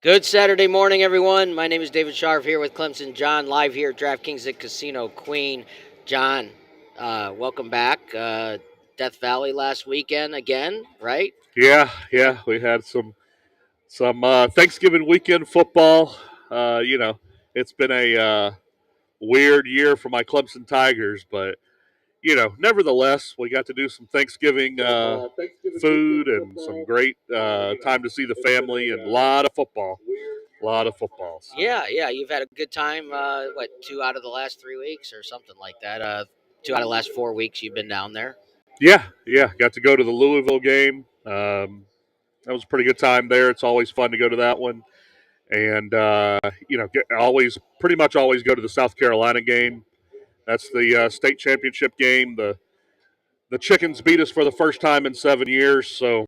Good Saturday morning, everyone. My name is David Sharf here with Clemson John, live here at DraftKings at Casino Queen. John, welcome back. Death Valley last weekend again, right? Yeah. We had some Thanksgiving weekend football. It's been a weird year for my Clemson Tigers, but nevertheless, we got to do some Thanksgiving food and some great time to see the family and a lot of football. A lot of football. So. Yeah. You've had a good time. 2 out of the last 3 weeks or something like that? 2 out of the last 4 weeks you've been down there? Yeah. Got to go to the Louisville game. That was a pretty good time there. It's always fun to go to that one. And always pretty much always go to the South Carolina game. That's the state championship game. The Chickens beat us for the first time in 7 years, so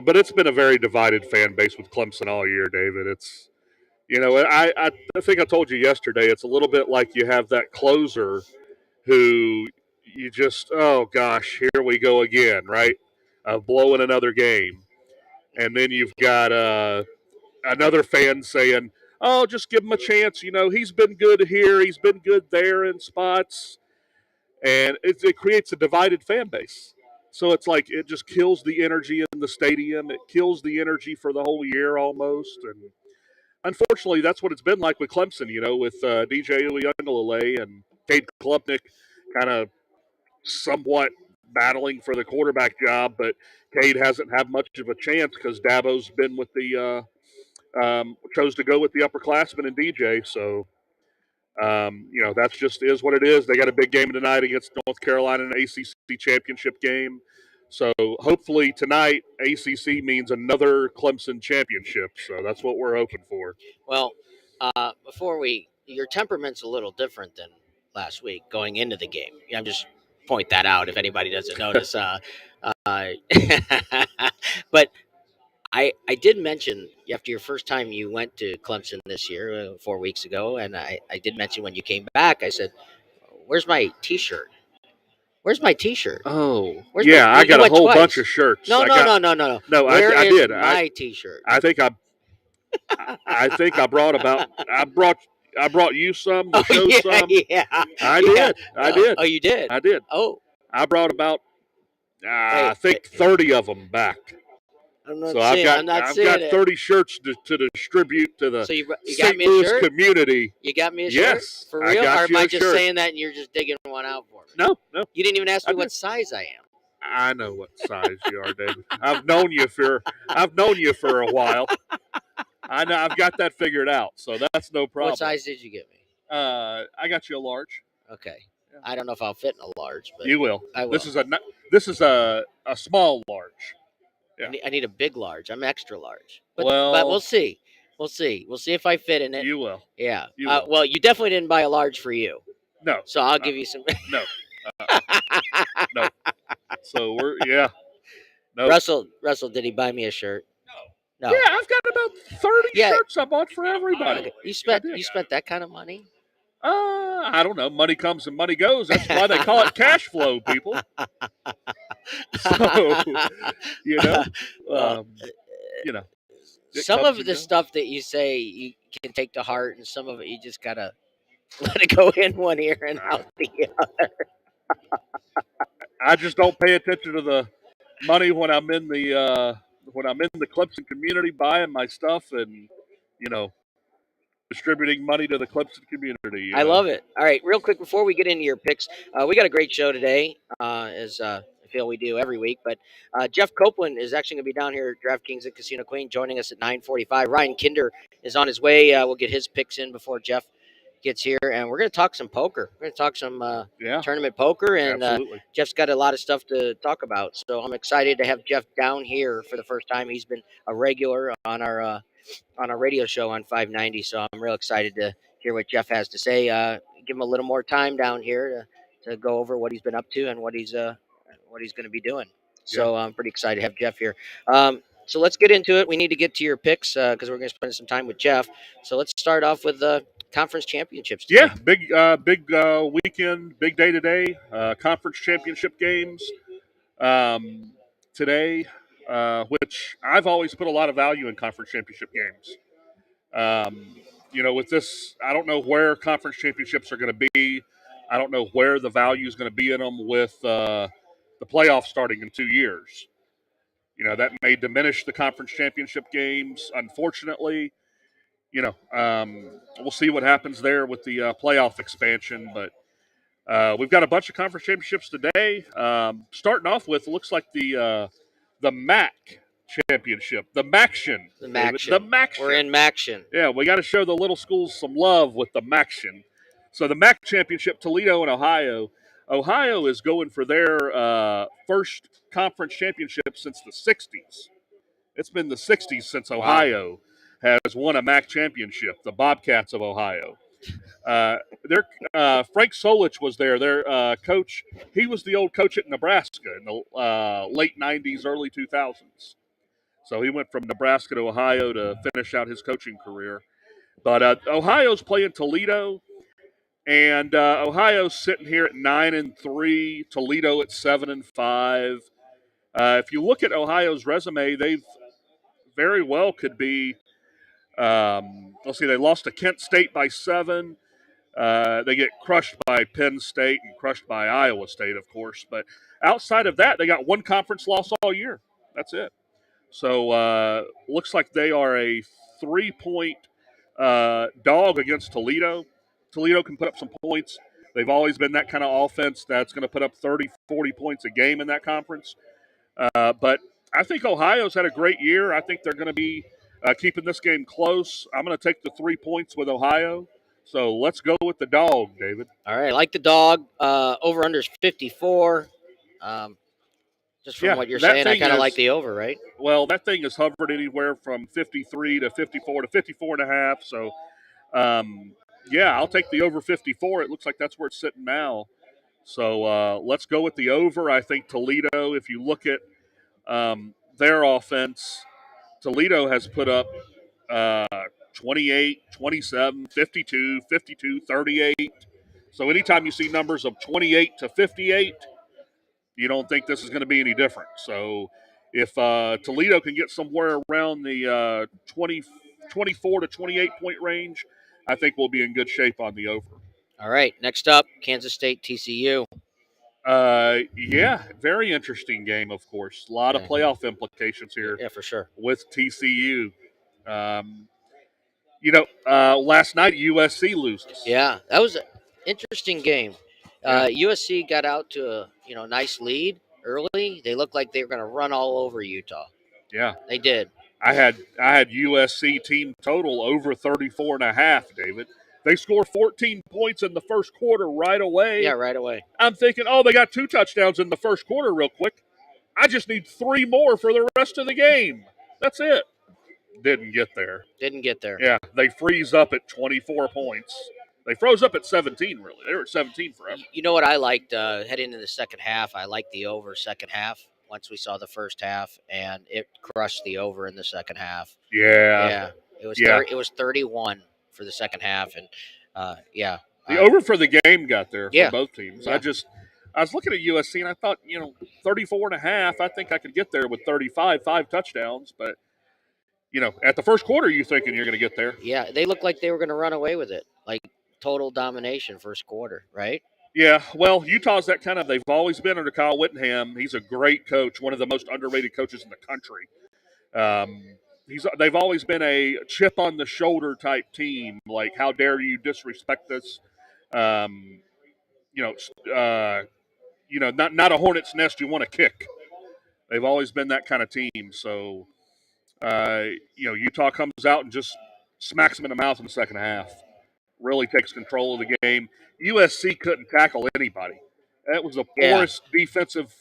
but it's been a very divided fan base with Clemson all year, David. It's I think I told you yesterday. It's a little bit like you have that closer who you just, oh gosh, here we go again, right? Blowing another game, and then you've got another fan saying, "Oh, just give him a chance. He's been good here. He's been good there in spots," and it creates a divided fan base. So it's like it just kills the energy in the stadium. It kills the energy for the whole year almost. And unfortunately, that's what it's been like with Clemson. With DJ Uiagalelei and Cade Klubnik kind of somewhat battling for the quarterback job, but Cade hasn't had much of a chance because Dabo's been with the chose to go with the upperclassmen and DJ. So, that's just is what it is. They got a big game tonight against North Carolina, an ACC championship game. So hopefully tonight, ACC means another Clemson championship. So that's what we're hoping for. Well, your temperament's a little different than last week going into the game. I'm just point that out if anybody doesn't notice. But I did mention after your first time you went to Clemson this year, 4 weeks ago, and I did mention when you came back, I said, "Where's my T-shirt? Where's my T-shirt? Oh, Where's yeah, my, I got a whole twice. bunch of shirts. No, no. No, Where I is did. my T-shirt? I think I think I brought about. I brought you some to show some. Yeah. I did. I did. Oh, you did. I did. Oh, I brought about I think Wait. 30 of them back. I'm not So seeing. I've I'm not got seeing it. 30 shirts to distribute to the So you got St. me a Louis shirt? community. You got me a shirt? Yes, For I real? got Or am you I a just shirt. saying that and you're just digging one out for me? No. You didn't even ask me I what did. size I am. I know what size you are, David. I've known you for a while. I know I've got that figured out, so that's no problem. What size did you give me? I got you a large. Okay. Yeah. I don't know if I'll fit in a large, but You will. I will. This is a small large. Yeah. I need a big large. I'm extra large. But Well, we'll see. We'll see if I fit in it. You will. Yeah. You will. Well, you definitely didn't buy a large for you. No. So I'll give you some. No. No. So No. Russell, did he buy me a shirt? No. Yeah, I've got about 30 shirts I bought for everybody. Okay. You spent that kind of money? I don't know. Money comes and money goes. That's why they call it cash flow, people. So, Well, some of the stuff that you say you can take to heart, and some of it you just gotta let it go in one ear and out the other. I just don't pay attention to the money when I'm in the Clemson community buying my stuff and distributing money to the Clemson community. I love it. All right, real quick before we get into your picks, we got a great show today, as I feel we do every week. But Jeff Copeland is actually going to be down here at DraftKings at Casino Queen, joining us at 9:45. Ryan Kinder is on his way. We'll get his picks in before Jeff gets here, and we're going to talk some poker. We're going to talk some tournament poker, and Jeff's got a lot of stuff to talk about. So I'm excited to have Jeff down here for the first time. He's been a regular on our radio show on 590. So I'm real excited to hear what Jeff has to say. Give him a little more time down here to go over what he's been up to and what he's going to be doing. So I'm pretty excited to have Jeff here. So let's get into it. We need to get to your picks because we're going to spend some time with Jeff. So let's start off with the conference championships today. Yeah, big weekend, big day today. Conference championship games today. which I've always put a lot of value in conference championship games. With this, I don't know where conference championships are going to be. I don't know where the value is going to be in them with the playoffs starting in 2 years. That may diminish the conference championship games, unfortunately. We'll see what happens there with the playoff expansion. But we've got a bunch of conference championships today. Starting off with, looks like the MAC championship, the MACtion. The David, Maction. the MACtion. We're in Maction. Yeah, we got to show the little schools some love with the MACtion. So the MAC championship, Toledo and Ohio. Ohio is going for their first conference championship since the 60s. It's been the 60s since Ohio has won a MAC championship, the Bobcats of Ohio. Frank Solich was there. Their coach, he was the old coach at Nebraska in the late 90s, early 2000s. So he went from Nebraska to Ohio to finish out his coaching career. But Ohio's playing Toledo, and Ohio's sitting here at 9-3. Toledo at 7-5. If you look at Ohio's resume, they've very well could be. Let's see, they lost to Kent State by 7. They get crushed by Penn State and crushed by Iowa State, of course. But outside of that, they got one conference loss all year. That's it. So looks like they are a 3-point dog against Toledo. Toledo can put up some points. They've always been that kind of offense that's going to put up 30, 40 points a game in that conference. But I think Ohio's had a great year. I think they're going to be keeping this game close. I'm going to take the 3 points with Ohio. So let's go with the dog, David. All right, I like the dog. Over under is 54. Just from what you're saying, I kind of like the over, right? Well, that thing has hovered anywhere from 53 to 54 to 54 and a half. So, I'll take the over 54. It looks like that's where it's sitting now. So let's go with the over. I think Toledo, if you look at their offense, Toledo has put up 28, 27, 52, 52, 38. So anytime you see numbers of 28 to 58, you don't think this is going to be any different. So if Toledo can get somewhere around the 24 to 28 point range, I think we'll be in good shape on the over. All right, next up, Kansas State, TCU. Very interesting game, of course. A lot of playoff implications here. Yeah, for sure. With TCU. Last night USC loses. Yeah, that was an interesting game. USC got out to a nice lead early. They looked like they were going to run all over Utah. Yeah, they did. I had USC team total over 34.5, David. They score 14 points in the first quarter right away. Yeah, right away. I'm thinking, they got 2 touchdowns in the first quarter real quick. I just need 3 more for the rest of the game. That's it. Didn't get there. Yeah, they freeze up at 24 points. They froze up at 17, really. They were at 17 forever. You know what I liked heading into the second half? I liked the over second half once we saw the first half, and it crushed the over in the second half. Yeah. It was 31 for the second half, and the over for the game got there for both teams. Yeah. I was looking at USC, and I thought, 34.5, I think I could get there with 35, 5 touchdowns, but at the first quarter, you're thinking you're going to get there. Yeah, they looked like they were going to run away with it, like total domination first quarter, right? Yeah, well, Utah's that kind of. They've always been under Kyle Whittingham. He's a great coach, one of the most underrated coaches in the country. They've always been a chip on the shoulder type team. Like, how dare you disrespect us? Not a hornet's nest you want to kick. They've always been that kind of team. So. Utah comes out and just smacks them in the mouth in the second half. Really takes control of the game. USC couldn't tackle anybody. That was the poorest defensive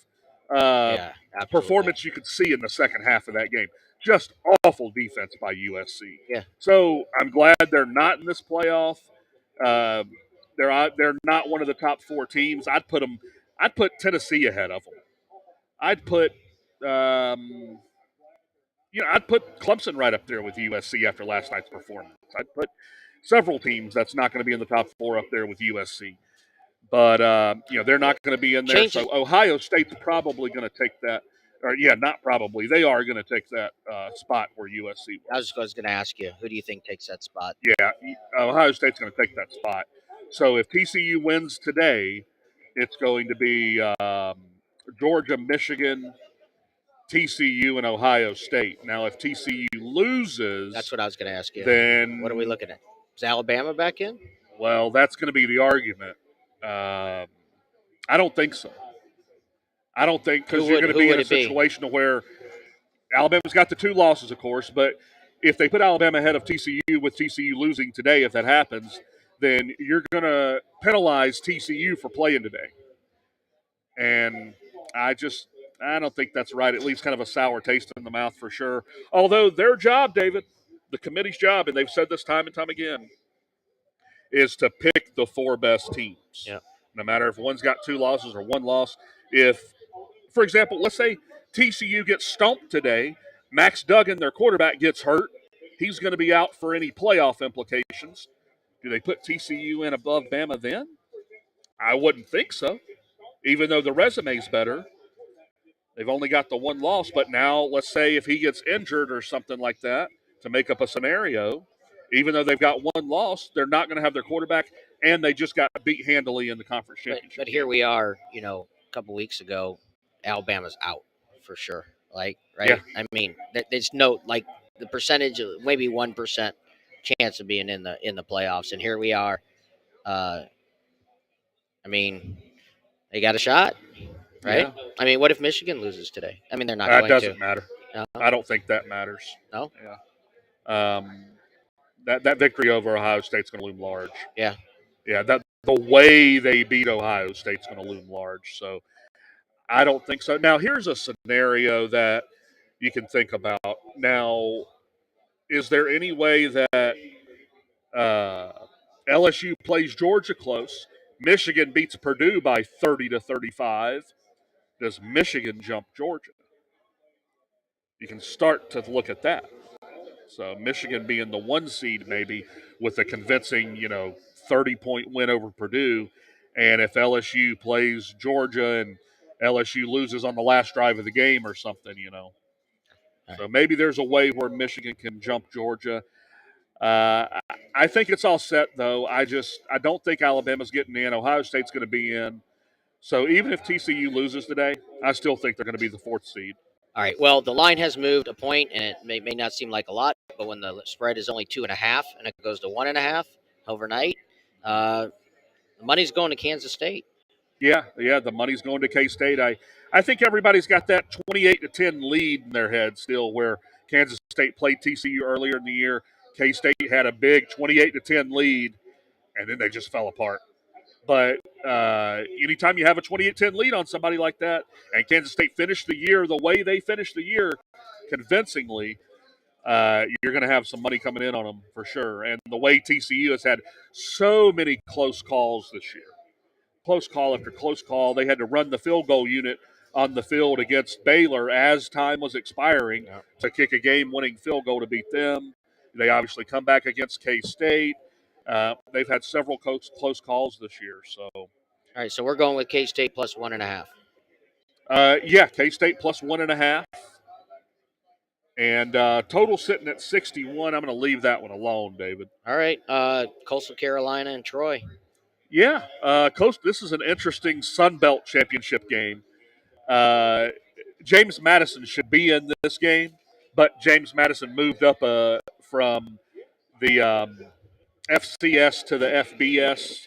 performance you could see in the second half of that game. Just awful defense by USC. Yeah. So I'm glad they're not in this playoff. They're not one of the top 4 teams. I'd put Tennessee ahead of them. I'd put Clemson right up there with USC after last night's performance. I'd put several teams that's not going to be in the top 4 up there with USC. But, they're not going to be in there. So Ohio State's probably going to take that. or yeah, not probably. They are going to take that spot where USC I was going to ask you, who do you think takes that spot? Yeah, Ohio State's going to take that spot. So if TCU wins today, it's going to be Georgia, Michigan, TCU, and Ohio State. Now, if TCU loses, That's what I was going to ask you. then What are we looking at? Is Alabama back in? well, that's going to be the argument. I don't think so. I don't think because you're going to Who be in would a it be? situation where Alabama's got the 2 losses, of course, but if they put Alabama ahead of TCU with TCU losing today, if that happens, then you're going to penalize TCU for playing today. And I don't think that's right. It leaves kind of a sour taste in the mouth for sure. Although their job, David, the committee's job, and they've said this time and time again, is to pick the 4 best teams. Yeah. No matter if one's got 2 losses or 1 loss. If, for example, let's say TCU gets stomped today, Max Duggan, their quarterback, gets hurt. He's going to be out for any playoff implications. Do they put TCU in above Bama then? I wouldn't think so. Even though the resume's better, they've only got the 1 loss. But now, let's say if he gets injured or something like that to make up a scenario, even though they've got 1 loss, they're not going to have their quarterback, and they just got beat handily in the conference championship. But here we are, a couple weeks ago, Alabama's out for sure. Like, right? Yeah. I mean, there's no like the percentage, maybe 1% chance of being in the playoffs, and here we are. I mean, they got a shot, right? Yeah. I mean, what if Michigan loses today? I mean, they're not That going doesn't to. matter. No? I don't think that matters. No? Yeah. That victory over Ohio State's going to loom large. Yeah. Yeah. That the way they beat Ohio State's going to loom large. So I don't think so. Now here's a scenario that you can think about. Now, is there any way that LSU plays Georgia close? Michigan beats Purdue by 30-35. Does Michigan jump Georgia? You can start to look at that. So Michigan being the 1 seed maybe with a convincing, 30-point win over Purdue. And if LSU plays Georgia and LSU loses on the last drive of the game or something, So maybe there's a way where Michigan can jump Georgia. I think it's all set, though. I don't think Alabama's getting in. Ohio State's going to be in. So even if TCU loses today, I still think they're going to be the 4th seed. All right. Well, the line has moved a point, and it may not seem like a lot, but when the spread is only 2.5 and it goes to 1.5 overnight, the money's going to Kansas State. Yeah, the money's going to K-State. I think everybody's got that 28-10 lead in their head still, where Kansas State played TCU earlier in the year. K-State had a big 28-10 lead, and then they just fell apart. But anytime you have a 28-10 lead on somebody like that, and Kansas State finished the year the way they finished the year, convincingly, you're going to have some money coming in on them for sure. And the way TCU has had so many close calls this year, close call after close call, they had to run the field goal unit on the field against Baylor as time was expiring to kick a game-winning field goal to beat them. They obviously come back against K-State. They've had several close calls this year. So, all right, so we're going with K-State plus 1.5. Yeah, K-State plus 1.5. And total sitting at 61. I'm going to leave that one alone, David. All right, Coastal Carolina and Troy. Yeah, this is an interesting Sun Belt championship game. James Madison should be in this game, but James Madison moved up from the FCS to the FBS,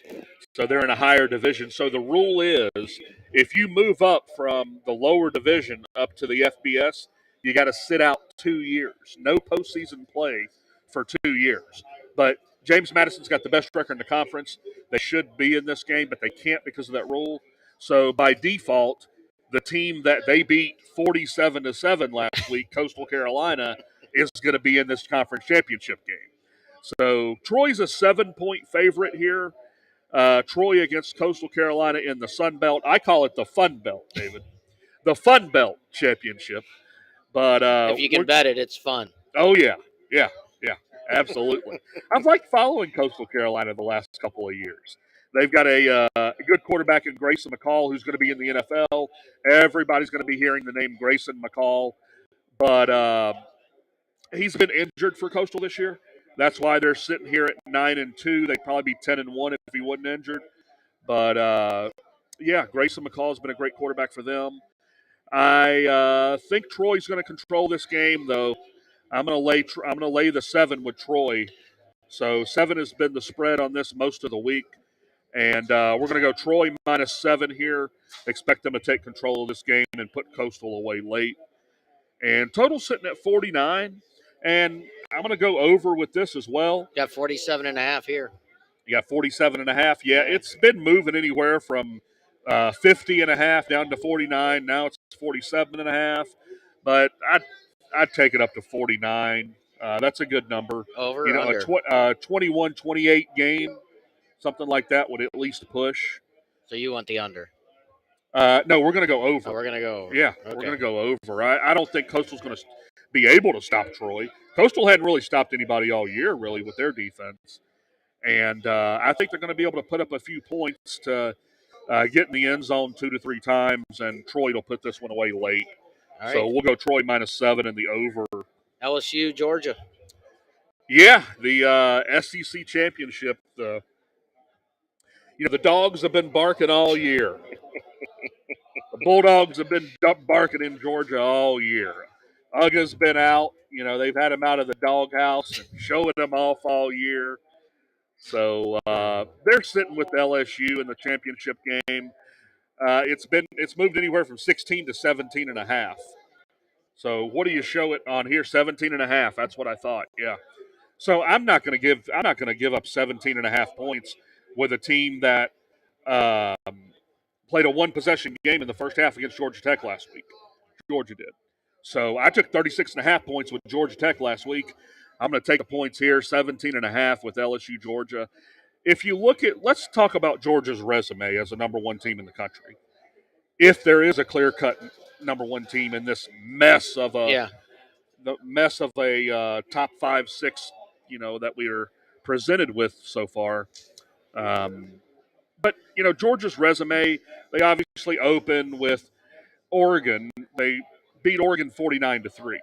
so they're in a higher division. So the rule is if you move up from the lower division up to the FBS, you got to sit out 2 years. No postseason play for 2 years. But James Madison's got the best record in the conference. They should be in this game, but they can't because of that rule. So by default, the team that they beat 47-7 last week, Coastal Carolina, is going to be in this conference championship game. So Troy's a 7-point favorite here. Troy against Coastal Carolina in the Sun Belt. I call it the Fun Belt, David. The Fun Belt Championship. But if you can bet it, it's fun. Oh, yeah. Absolutely. I've liked following Coastal Carolina the last couple of years. They've got a good quarterback in Grayson McCall who's going to be in the NFL. Everybody's going to be hearing the name Grayson McCall, but he's been injured for Coastal this year. That's why they're sitting here at 9-2. They'd probably be 10-1 if he wasn't injured. But yeah, Grayson McCall's been a great quarterback for them. I think Troy's going to control this game, though. I'm going to lay the 7 with Troy. So 7 has been the spread on this most of the week, and we're going to go Troy -7 here. Expect them to take control of this game and put Coastal away late. And total sitting at 49, and I'm going to go over with this as well. Got 47.5 here. You got 47.5. Yeah, it's been moving anywhere from 50.5 down to 49. Now it's 47.5. But I'd take it up to 49. That's a good number. Over, You know, under. a 21-28 game, something like that would at least push. So you want the under? No, we're going to go over. Oh, we're going to go over. Yeah, okay. We're going to go over. I don't think Coastal's going to be able to stop Troy. Coastal hadn't really stopped anybody all year, really, with their defense. And I think they're going to be able to put up a few points to get in the end zone 2 to 3 times, and Troy will put this one away late. All right. So we'll go Troy -7 and the over. LSU, Georgia. Yeah, the SEC championship. The dogs have been barking all year. The Bulldogs have been barking in Georgia all year. Uga's been out. They've had him out of the doghouse and showing them off all year. So they're sitting with LSU in the championship game. It's moved anywhere from 16 to 17.5. So what do you show it on here? 17.5. That's what I thought. Yeah. So I'm not going to give up 17.5 points with a team that played a 1-possession game in the first half against Georgia Tech last week. Georgia did. So I took 36.5 points with Georgia Tech last week. I'm going to take the points here, 17.5 with LSU Georgia. If you let's talk about Georgia's resume as a number 1 team in the country. If there is a clear-cut number 1 team in this mess of a top 5, 6, that we are presented with so far. But Georgia's resume, they obviously opened with Oregon. They beat Oregon 49-3.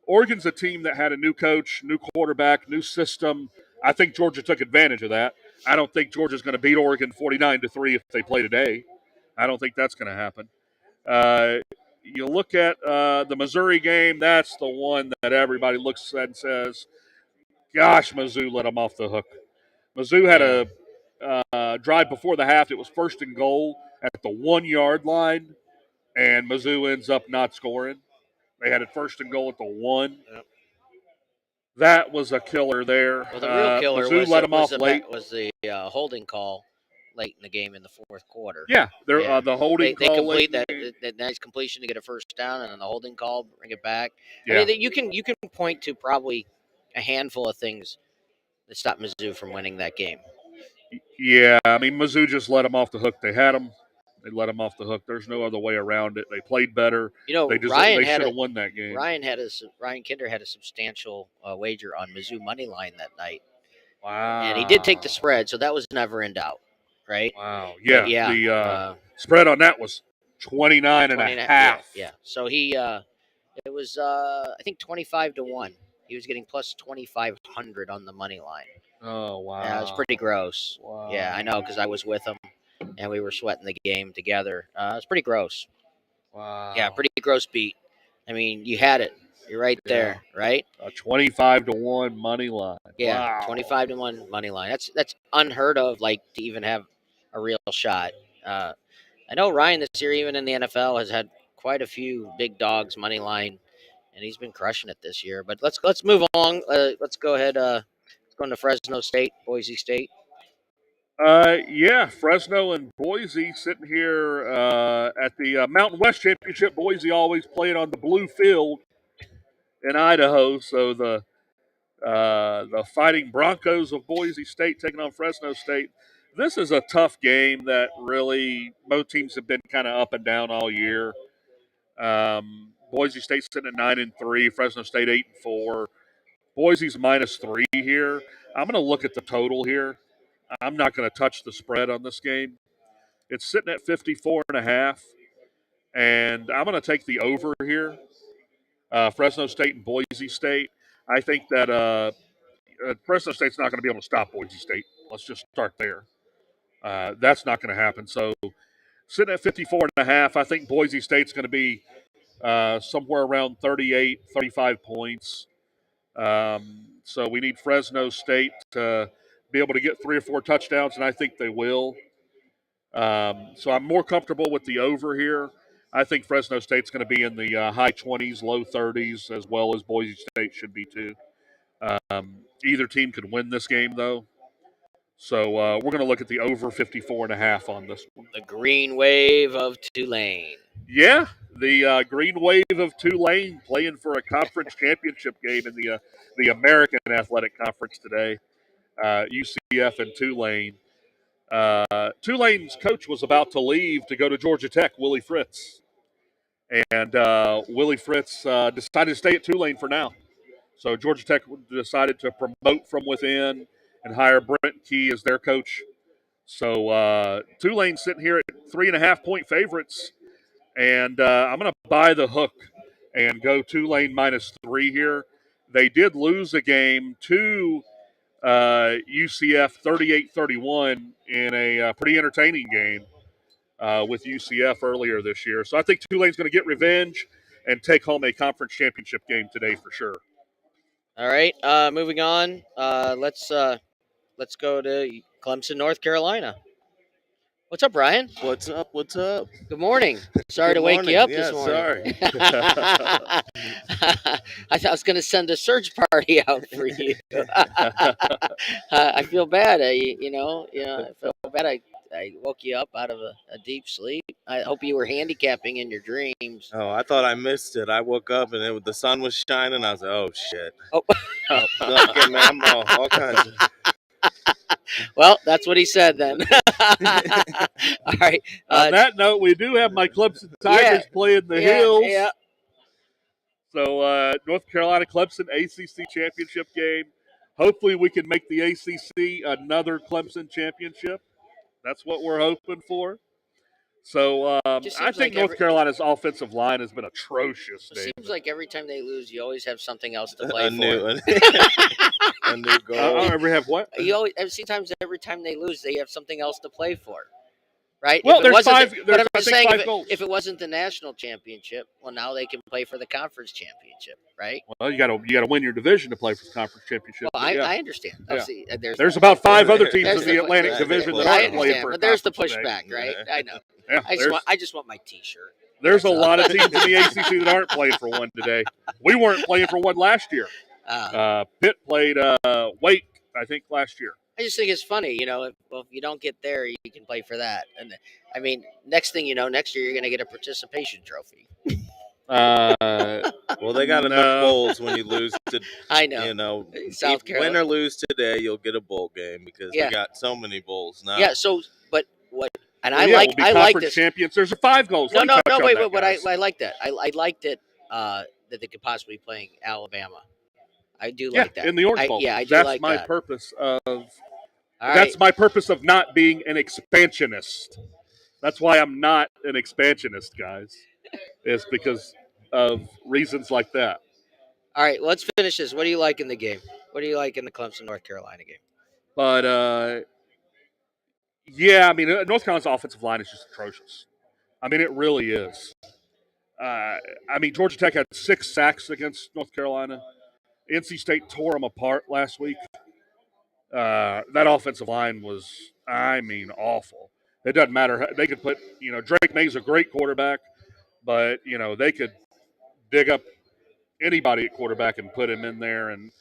Oregon's a team that had a new coach, new quarterback, new system. I think Georgia took advantage of that. I don't think Georgia's going to beat Oregon 49-3 if they play today. I don't think that's going to happen. You look at the Missouri game, that's the one that everybody looks at and says, gosh, Mizzou let them off the hook. Mizzou had a drive before the half. It was 1st and goal at the 1-yard line, and Mizzou ends up not scoring. They had it 1st and goal at the 1. Yep. That was a killer there. Well, the real killer Mizzou let them off late. Was the holding call late in the game in the 4th quarter. Yeah, the holding call. They complete that nice completion to get a first down, and then the holding call, bring it back. Yeah. I mean, you can point to probably a handful of things that stopped Mizzou from winning that game. Yeah, I mean, Mizzou just let them off the hook. They had them. They let them off the hook. There's no other way around it. They played better. They should have won that game. Ryan Kinder had a substantial wager on Mizzou money line that night. Wow. And he did take the spread, so that was never in doubt, right? Wow. Yeah. But yeah. The spread on that was 29.5. Yeah. So he, it was I think 25-1. He was getting plus 2,500 on the money line. Oh wow. Yeah, it was pretty gross. Wow. Yeah, I know because I was with him, and we were sweating the game together. It was pretty gross. Wow. Yeah, pretty gross beat. I mean, you had it. You're right there, right? A 25-1 money line. Yeah, wow. 25-1 money line. That's unheard of. Like to even have a real shot. I know Ryan this year, even in the NFL, has had quite a few big dogs money line, and he's been crushing it this year. But let's move along. Let's go ahead. Let's go into Fresno State, Boise State. Yeah, Fresno and Boise sitting here at the Mountain West Championship. Boise always playing on the blue field in Idaho, so the Fighting Broncos of Boise State taking on Fresno State. This is a tough game that really both teams have been kind of up and down all year. Boise State sitting at 9-3, Fresno State 8-4. Boise's -3 here. I'm going to look at the total here. I'm not going to touch the spread on this game. It's sitting at 54.5, and I'm going to take the over here. Fresno State and Boise State. I think that Fresno State's not going to be able to stop Boise State. Let's just start there. That's not going to happen. So sitting at 54.5, I think Boise State's going to be somewhere around 38, 35 points. So we need Fresno State to be able to get 3 or 4 touchdowns, and I think they will. So I'm more comfortable with the over here. I think Fresno State's going to be in the high 20s, low 30s, as well as Boise State should be too. Either team could win this game, though. So we're going to look at the over 54.5 on this one. The green wave of Tulane. Yeah, the green wave of Tulane playing for a conference championship game in the American Athletic Conference today. UCF and Tulane. Tulane's coach was about to leave to go to Georgia Tech, Willie Fritz. And Willie Fritz decided to stay at Tulane for now. So Georgia Tech decided to promote from within and hire Brent Key as their coach. So Tulane's sitting here at 3.5-point favorites. And I'm going to buy the hook and go Tulane -3 here. They did lose a game to UCF 38-31 in a pretty entertaining game with UCF earlier this year. So I think Tulane's going to get revenge and take home a conference championship game today for sure. All right, moving on. Let's go to Clemson, North Carolina. What's up, Ryan? What's up? What's up? Good morning. Sorry Good to wake morning. you up Yeah, this morning. sorry. I was going to send a search party out for you. I feel bad. I feel bad. I woke you up out of a deep sleep. I hope you were handicapping in your dreams. Oh, I thought I missed it. I woke up and the sun was shining. I was like, oh, shit. Oh. Okay, man, I'm all kinds of... Well, that's what he said then. All right. On that note, we do have my Clemson Tigers playing the Hills. Yeah. So North Carolina Clemson ACC championship game. Hopefully we can make the ACC another Clemson championship. That's what we're hoping for. So I think North Carolina's offensive line has been atrocious. It seems like every time they lose, you always have something else to A play for. new goal. Every have what? You always every time they lose, they have something else to play for, right? Well, there's five. There's, I'm saying, five goals. If it wasn't the national championship, well, now they can play for the conference championship, right? Well, you got to win your division to play for the conference championship. Well, I understand. Yeah. See, there's about 5 other teams in the Atlantic Division that I aren't playing understand, for. But there's the pushback, right? I know. Yeah, I just want my T-shirt. There's a lot of teams in the ACC that aren't playing for one today. We weren't playing for one last year. Pitt played Wake, I think, last year. I just think it's funny, if you don't get there, you can play for that. And I mean, next thing you know, next year you're going to get a participation trophy. Well, they got enough bowls when you lose to. I know. South Carolina. Win or lose today, you'll get a bowl game because we got so many bowls now. Yeah. So, but what? And I like this. Champions. There's 5 goals. No. Wait. But I like that. I liked it that they could possibly be playing Alabama. I do like that in the Orange Bowl. I do That's like my that. purpose of. That's my purpose of not being an expansionist. That's why I'm not an expansionist, guys. Is because of reasons like that. All right, let's finish this. What do you like in the game? What do you like in the Clemson North Carolina game? But I mean, North Carolina's offensive line is just atrocious. I mean, it really is. I mean, Georgia Tech had 6 sacks against North Carolina. NC State tore them apart last week. That offensive line was, awful. It doesn't matter. They could put, Drake May's a great quarterback, but, they could dig up anybody at quarterback and put him in there, and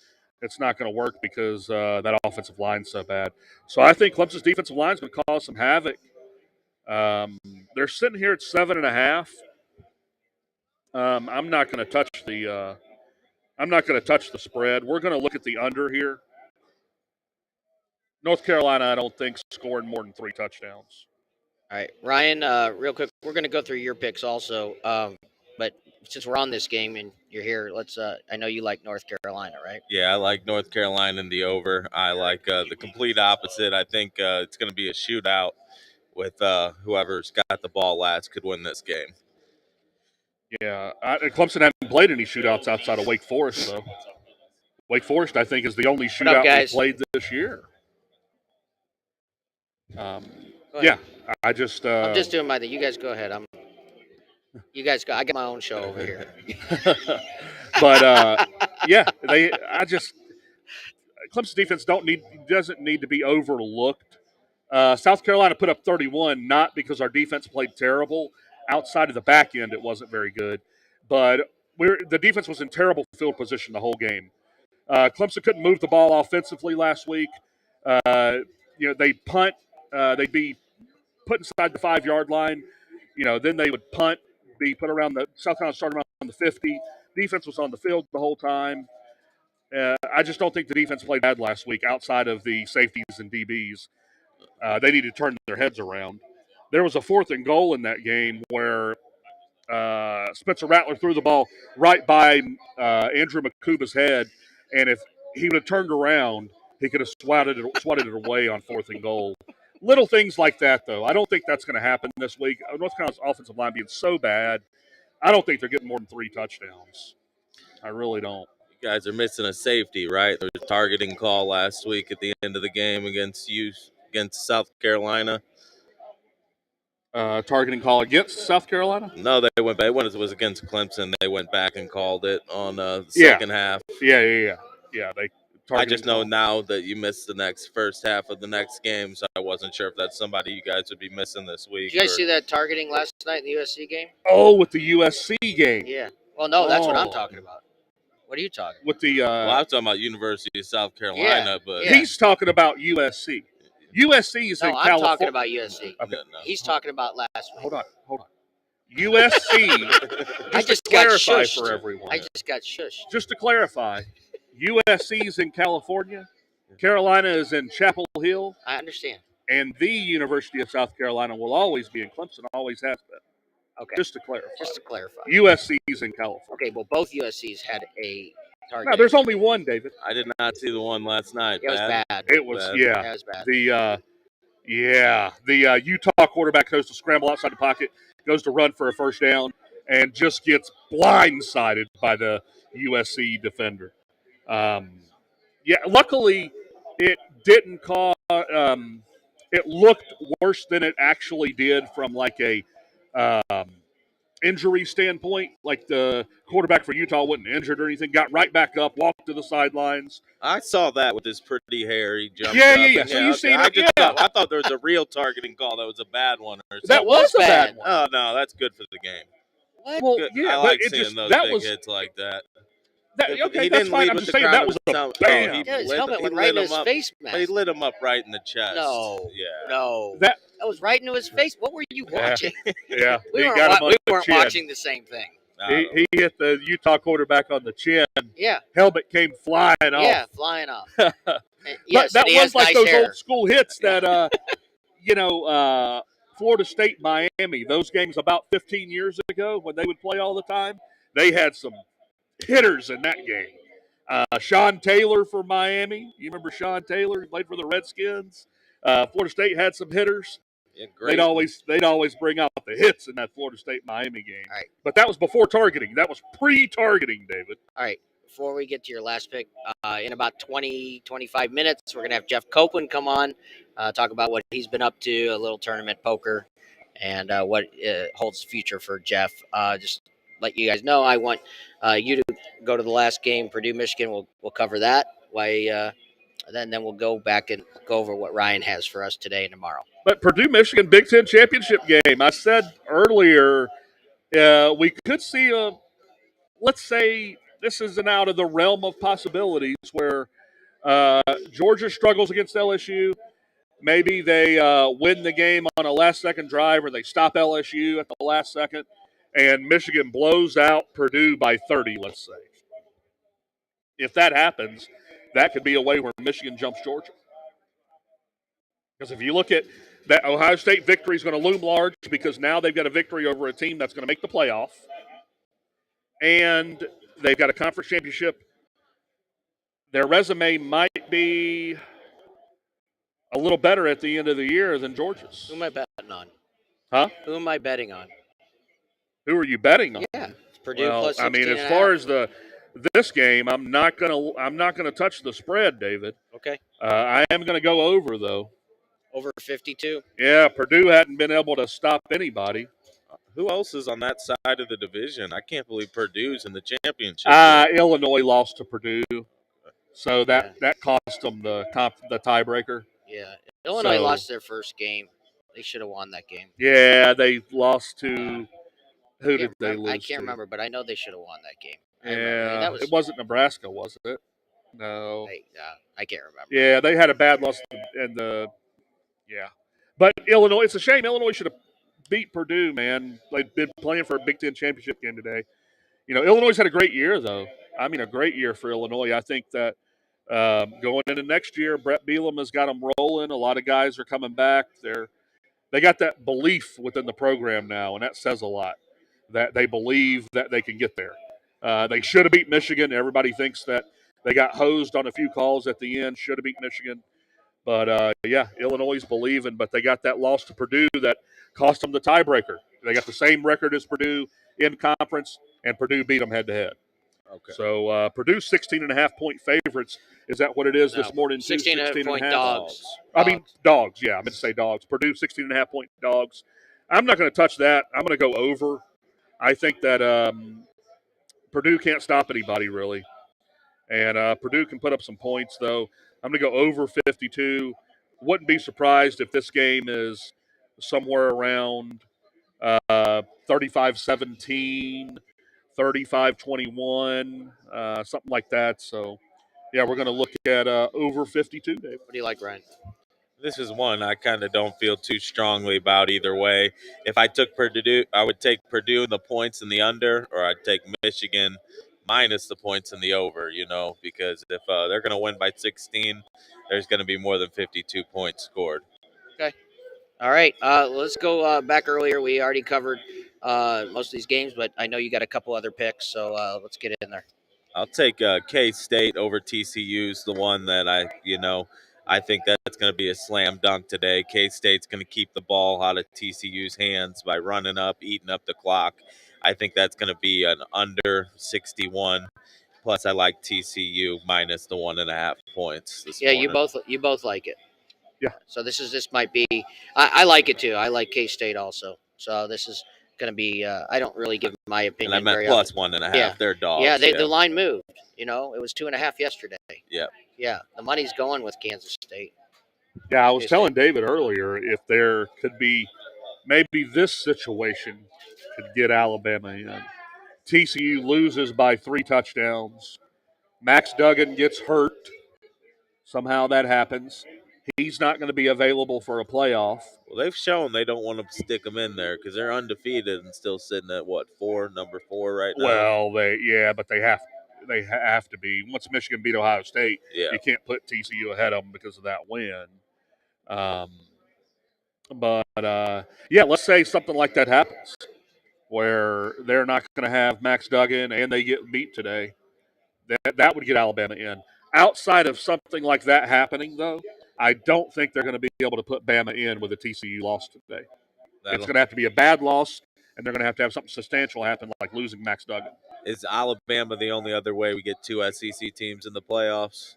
it's not going to work because that offensive line's so bad. So I think Clemson's defensive line is going to cause some havoc. They're sitting here at 7.5. I'm not going to touch the. I'm not going to touch the spread. We're going to look at the under here. North Carolina, I don't think, scoring more than 3 touchdowns. All right, Ryan, real quick, we're going to go through your picks also. But since we're on this game and you're here, let's. I know you like North Carolina, right? Yeah, I like North Carolina in the over. I like the complete opposite. I think it's going to be a shootout with whoever's got the ball last could win this game. Yeah, Clemson hasn't played any shootouts outside of Wake Forest, though. Wake Forest, I think, is the only What up, shootout they guys? played this year. Go Yeah, ahead. I just. I'm just doing my thing. You guys go ahead. You guys go. I got my own show over here. But yeah, Clemson defense doesn't need to be overlooked. South Carolina put up 31, not because our defense played terrible. Outside of the back end, it wasn't very good, but the defense was in terrible field position the whole game. Clemson couldn't move the ball offensively last week. They'd punt, they'd be put inside the 5-yard line. Then they would punt, be put around the South Carolina started around the 50. Defense was on the field the whole time. I just don't think the defense played bad last week outside of the safeties and DBs. They need to turn their heads around. There was a 4th and goal in that game where Spencer Rattler threw the ball right by Andrew Makuba's head, and if he would have turned around, he could have swatted it away on 4th and goal. Little things like that, though. I don't think that's going to happen this week. North Carolina's offensive line being so bad, I don't think they're getting more than 3 touchdowns. I really don't. You guys are missing a safety, right? There was a targeting call last week at the end of the game against South Carolina. Targeting call against South Carolina? No, they went back. When it was against Clemson, they went back and called it on the second half. Yeah. I just know now that you missed the first half of the next game, so I wasn't sure if that's somebody you guys would be missing this week. Did you guys see that targeting last night in the USC game? Oh, with the USC game. Yeah. Well, no, that's what I'm talking about. What are you talking about? With the well, I'm talking about University of South Carolina, but he's talking about USC. USC is in California. I'm talking about USC. Okay. No. He's talking about last week. Hold on. USC. I just to got clarify shushed. for everyone. I just got shushed. Just to clarify, USC is in California. Carolina is in Chapel Hill. I understand. And the University of South Carolina will always be in Clemson. Always has been. Okay. Just to clarify. USC is in California. Okay. Well, both USCs had a target. No, there's only one, David. I did not see the one last night. It was bad. It was bad. Yeah. It was bad. The Utah quarterback goes to scramble outside the pocket, goes to run for a first down, and just gets blindsided by the USC defender. Luckily, it didn't cause. It looked worse than it actually did from like a injury standpoint. Like the quarterback for Utah wasn't injured or anything. Got right back up, walked to the sidelines. I saw that with his pretty hair. He jumped up. Yeah. So you see that? I thought there was a real targeting call that was a bad one. Or something. That was a bad one. Oh, no, that's good for the game. What? Well, good. yeah, I like seeing those big hits like that. Okay, that's fine. I'm just saying that was a bam. His helmet went right in his face mask. But he lit him up right in the chest. No. That was right into his face. What were you watching? Yeah. we weren't watching the same thing. He hit the Utah quarterback on the chin. Yeah. Helmet came flying off. Yeah, flying off. Yes, that was like those old school hits that, Florida State, Miami, those games about 15 years ago when they would play all the time, they had some hitters in that game. Sean Taylor for Miami. You remember Sean Taylor? He played for the Redskins. Florida State had some hitters. Yeah, great. They'd always bring out the hits in that Florida State Miami game. All right. But that was before targeting. That was pre-targeting, David. All right. Before we get to your last pick, in about 20, 25 minutes, we're going to have Jeff Copeland come on, talk about what he's been up to, a little tournament poker, and what holds the future for Jeff. Just let you guys know, I want you to go to the last game, Purdue, Michigan. We'll cover that. Then we'll go back and go over what Ryan has for us today and tomorrow. But Purdue, Michigan, Big Ten championship game. I said earlier we could see let's say this isn't out of the realm of possibilities where Georgia struggles against LSU. Maybe they win the game on a last-second drive or they stop LSU at the last second, and Michigan blows out Purdue by 30, let's say. If that happens, that could be a way where Michigan jumps Georgia. Because if you look at that Ohio State victory is going to loom large because now they've got a victory over a team that's going to make the playoff. and they've got a conference championship. Their resume might be a little better at the end of the year than Georgia's. Who am I betting on? Huh? Who am I betting on? Who are you betting on? Yeah, Purdue Well, plus I mean, 16 as and a far half. as this game, I'm not gonna touch the spread, David. Okay, I am gonna go over though. over 52. Yeah, Purdue hadn't been able to stop anybody. Who else is on that side of the division? I can't believe Purdue's in the championship game. Illinois lost to Purdue, so Yeah, that cost them the tiebreaker. yeah. Illinois So lost their first game. They should have won that game. yeah, they lost to Yeah. who did they I lose can't to? remember, but I know they should have won that game. I remember. Yeah, That it was. wasn't Nebraska, was it? No. I can't remember. Yeah, they had a bad loss in the yeah. But Illinois, it's a shame. Illinois should have beat Purdue, man. They've been playing for a Big Ten championship game today. You know, Illinois had a great year, though. I mean, a great year for Illinois. I think that going into next year, Brett Bielema has got them rolling. A lot of guys are coming back. They got that belief within the program now, and that says a lot. That they believe that they can get there. They should have beat Michigan. Everybody thinks that they got hosed on a few calls at the end. Should have beat Michigan. But yeah, Illinois is believing, but they got that loss to Purdue that cost them the tiebreaker. They got the same record as Purdue in conference, and Purdue beat them head to head. Okay. So Purdue 16.5-point favorites. Is that what it is No, this morning? 16 and a half point half? dogs. I mean, dogs. Yeah, I meant to say dogs. Purdue 16.5-point dogs. I'm not going to touch that. I'm going to go over. I think that Purdue can't stop anybody, really. And Purdue can put up some points, though. I'm going to go over 52. Wouldn't be surprised if this game is somewhere around 35-17, 35-21, something like that. So, yeah, we're going to look at over 52, Dave. What do you like, Ryan? This is one I kind of don't feel too strongly about either way. If I took Purdue, I would take Purdue in the points in the under, or I'd take Michigan minus the points in the over, because if they're going to win by 16, there's going to be more than 52 points scored. Okay. All right. Let's go back earlier. We already covered most of these games, but I know you got a couple other picks, so let's get in there. I'll take K-State over TCU's the one that I think that's going to be a slam dunk today. K-State's going to keep the ball out of TCU's hands by running up, eating up the clock. I think that's going to be an under 61. Plus, I like TCU minus the 1.5 points this morning. You both like it. Yeah. So this might be. I like it too. I like K-State also. So this is going to be. I don't really give my opinion. And I meant very plus often. 1.5. Yeah. They're dogs. Yeah, the line moved. It was 2.5 yesterday. Yeah. Yeah, the money's going with Kansas State. Yeah, I was telling David earlier if there could be maybe this situation could get Alabama in. TCU loses by 3 touchdowns. Max Duggan gets hurt. Somehow that happens. He's not going to be available for a playoff. Well, they've shown they don't want to stick him in there because they're undefeated and still sitting at number 4 right now. Well, but they have to be. Once Michigan beat Ohio State, you can't put TCU ahead of them because of that win. Yeah, let's say something like that happens where they're not going to have Max Duggan and they get beat today. That would get Alabama in. Outside of something like that happening, though, I don't think they're going to be able to put Bama in with a TCU loss today. It's going to have to be a bad loss, and they're going to have something substantial happen, like losing Max Duggan. Is Alabama the only other way we get 2 SEC teams in the playoffs?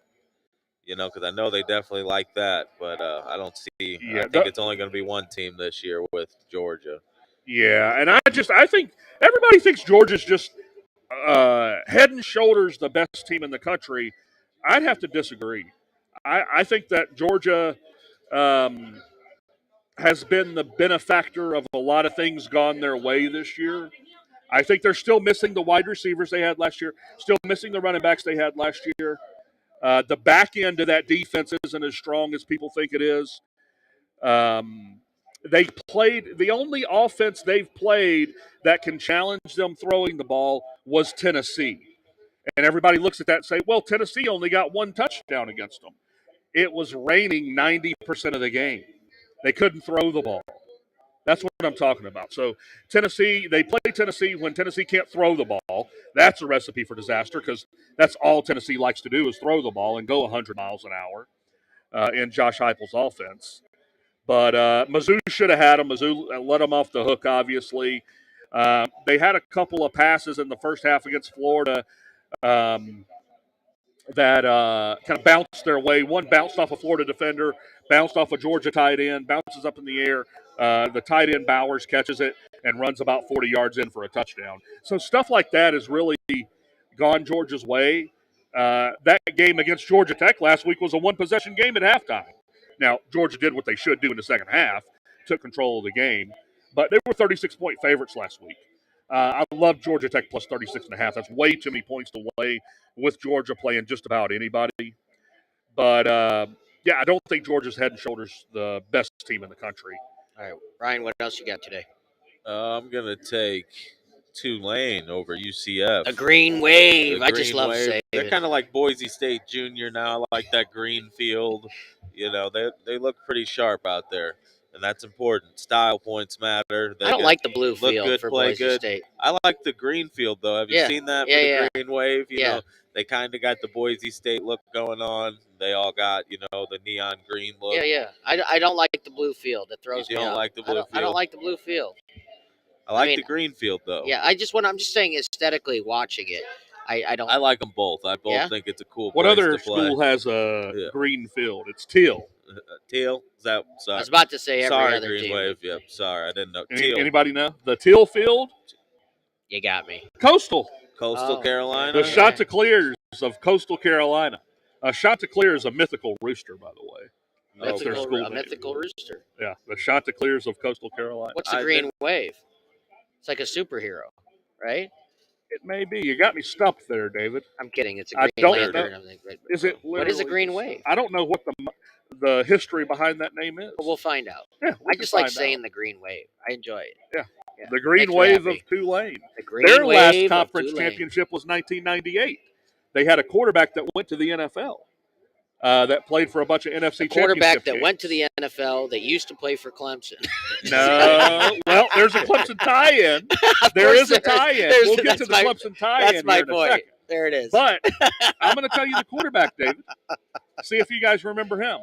Because I know they definitely like that, but I don't see. Yeah, I think it's only going to be one team this year with Georgia. Yeah, and I think everybody thinks Georgia's just head and shoulders the best team in the country. I'd have to disagree. I think that Georgia has been the benefactor of a lot of things gone their way this year. I think they're still missing the wide receivers they had last year, still missing the running backs they had last year. The back end of that defense isn't as strong as people think it is. They played the only offense they've played that can challenge them throwing the ball was Tennessee. And everybody looks at that and say, well, Tennessee only got 1 touchdown against them. It was raining 90% of the game. They couldn't throw the ball. That's what I'm talking about. So Tennessee, they play Tennessee when Tennessee can't throw the ball. That's a recipe for disaster because that's all Tennessee likes to do is throw the ball and go 100 miles an hour in Josh Heupel's offense. But Mizzou should have had him. Mizzou let him off the hook, obviously. They had a couple of passes in the first half against Florida um, that kind of bounced their way. One bounced off a Florida defender, bounced off a Georgia tight end, bounces up in the air. The tight end Bowers catches it and runs about 40 yards in for a touchdown. So stuff like that has really gone Georgia's way. That game against Georgia Tech last week was a one-possession game at halftime. Now, Georgia did what they should do in the second half, took control of the game, but they were 36-point favorites last week. I love Georgia Tech plus 36.5. That's way too many points to lay with Georgia playing just about anybody. But, yeah, I don't think Georgia's head and shoulders the best team in the country. All right, Ryan, what else you got today? I'm going to take Tulane over UCF. The Green Wave. The I just Green love Wave. saying They're it. kind of like Boise State Junior now. I like that green field. You know, they look pretty sharp out there, and that's important. Style points matter. They I don't can like the blue look field good, for play Boise good. State. I like the green field, though. Have you Yeah. seen that Yeah, for the yeah. Green Wave? You Yeah. know, they kind of got the Boise State look going on. They all got, you know, the neon green look. Yeah, yeah. I don't like the blue field. It throws You me don't off. like the blue I don't field? like the blue field. I like mean, the green field, though. Yeah, I'm just saying aesthetically watching it. I don't. I like them both. I both Yeah? think it's a cool What place other to play. school has a Yeah. green field? It's teal. Teal? Is that I sorry? was about to say every Sorry, other Green team. Wave. Yep. Sorry, I didn't know. Teal. Anybody know? The teal field? You got me. Coastal. Coastal Oh, Carolina. The yeah. Chanticleers of Coastal Carolina. Chanticleer is a mythical rooster, by the way. That's their school A name. mythical rooster. Yeah, the Chanticleers of Coastal Carolina. What's the Green Wave? It's like a superhero, right? It may be. You got me stumped there, David. I'm kidding. It's a I Green don't Lantern. know. I think. Is it? What is a literally- Green Wave? I don't know what the history behind that name is. Well, we'll find out. Yeah, we I can just like find saying out. the Green Wave. I enjoy it. Yeah. Yeah. The Green Makes me Wave happy. of Tulane. The Green Their last Wave of conference Tulane. championship was 1998. They had a quarterback that went to the NFL. That played for a bunch of NFC The quarterback championship that games. went to the NFL that used to play for Clemson. No, well, there's a Clemson tie-in. There is a tie-in. We'll get to the Clemson tie-in That's my here in a point. second. There it is. But I'm going to tell you the quarterback, David. See if you guys remember him.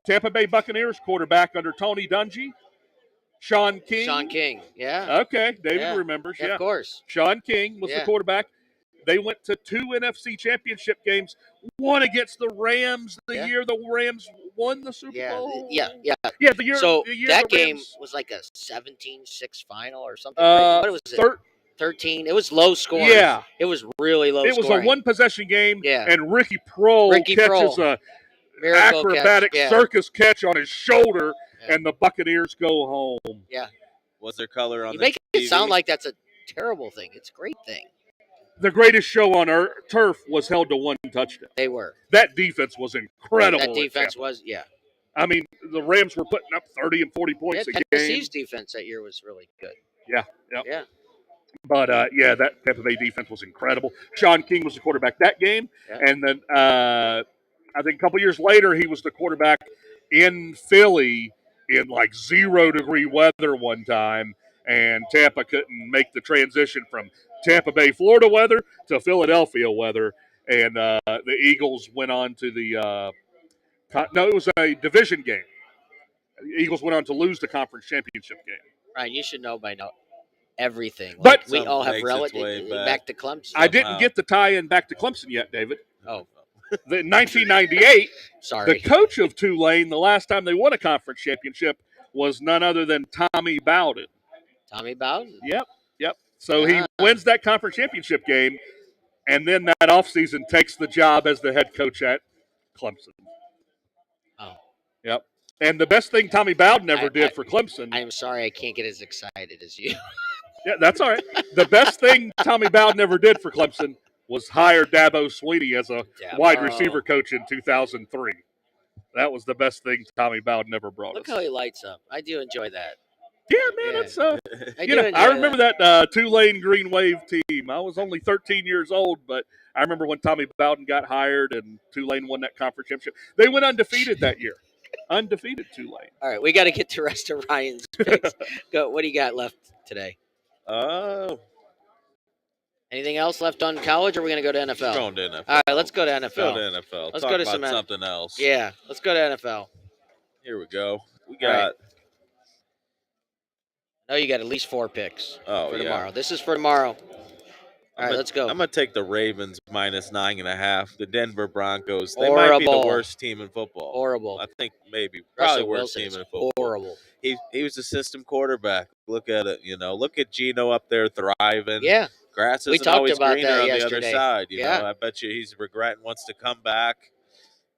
Tampa Bay Buccaneers quarterback under Tony Dungy. Sean King. Sean King. Yeah. Okay, David Yeah. remembers. Yeah, Of course. Sean King was the Yeah. quarterback. They went to 2 NFC championship games, one against the Rams the Yeah. year the Rams won the Super Yeah. Bowl. Yeah. Yeah, the year. So the year that the game Rams, was like a 17-6 final or something. Right? What was it? 13. It was low scoring. Yeah. It was really low It was scoring. a one-possession game, Yeah. and Ricky Prohl catches Prohl. a Miracle acrobatic catch. Yeah. circus catch on his shoulder, Yeah. and the Buccaneers go home. Yeah. What's their color on You the make TV? it sound like that's a terrible thing. It's a great thing. The greatest show on turf was held to 1 touchdown. They were. That defense was incredible. That at defense Tampa. was, yeah. I mean, the Rams were putting up 30 and 40 points a game. Tennessee's defense that year was really good. Yeah. Yeah. But, yeah, that Tampa Bay defense was incredible. Sean King was the quarterback that game. Yeah. And then I think a couple years later, he was the quarterback in Philly in like 0-degree weather one time. And Tampa couldn't make the transition from Tampa Bay, Florida weather to Philadelphia weather. And the Eagles went on to the no, it was a division game. The Eagles went on to lose the conference championship game. Ryan, you should know by now everything. But- Like, we all have Makes its way relatives back. back to Clemson. I didn't Somehow. get the tie-in back to Clemson yet, David. Oh, In 1998, sorry. the coach of Tulane, the last time they won a conference championship, was none other than Tommy Bowden. Tommy Bowden. Yep. So he wins that conference championship game, and then that offseason takes the job as the head coach at Clemson. Oh. Yep. And the best thing Tommy Bowden ever I- did for Clemson. I am sorry I can't get as excited as you. Yeah, that's all right. The best thing Tommy Bowden ever did for Clemson was hire Dabo Sweeney as a wide receiver coach in 2003. That was the best thing Tommy Bowden ever brought Look us. how he lights up. I do enjoy that. Yeah, man, Yeah. it's I I remember that Tulane Green Wave team. I was only 13 years old, but I remember when Tommy Bowden got hired and Tulane won that conference championship. They went undefeated that year. Undefeated Tulane. All right, we got to get to the rest of Ryan's picks. Go. What do you got left today? Oh, Anything else left on college, or are we going to go to NFL? going to NFL. All right, let's go to NFL. Go to NFL. Let's Talk go to about some something else. Yeah, let's go to NFL. Here we go. We All right. got. No, you got at least 4 picks Oh, for yeah. tomorrow. This is for tomorrow. All right, let's go. I'm gonna take the Ravens minus 9.5. The Denver Broncos. They might be the Horrible. worst team in football. Horrible. I think maybe probably Russell worst Wilson team is in football. horrible. He was a system quarterback. Look at it. Look at Geno up there thriving. Yeah. Grass We isn't talked always about greener that on the yesterday. other side. Yeah. I bet you he's regretting, wants to come back.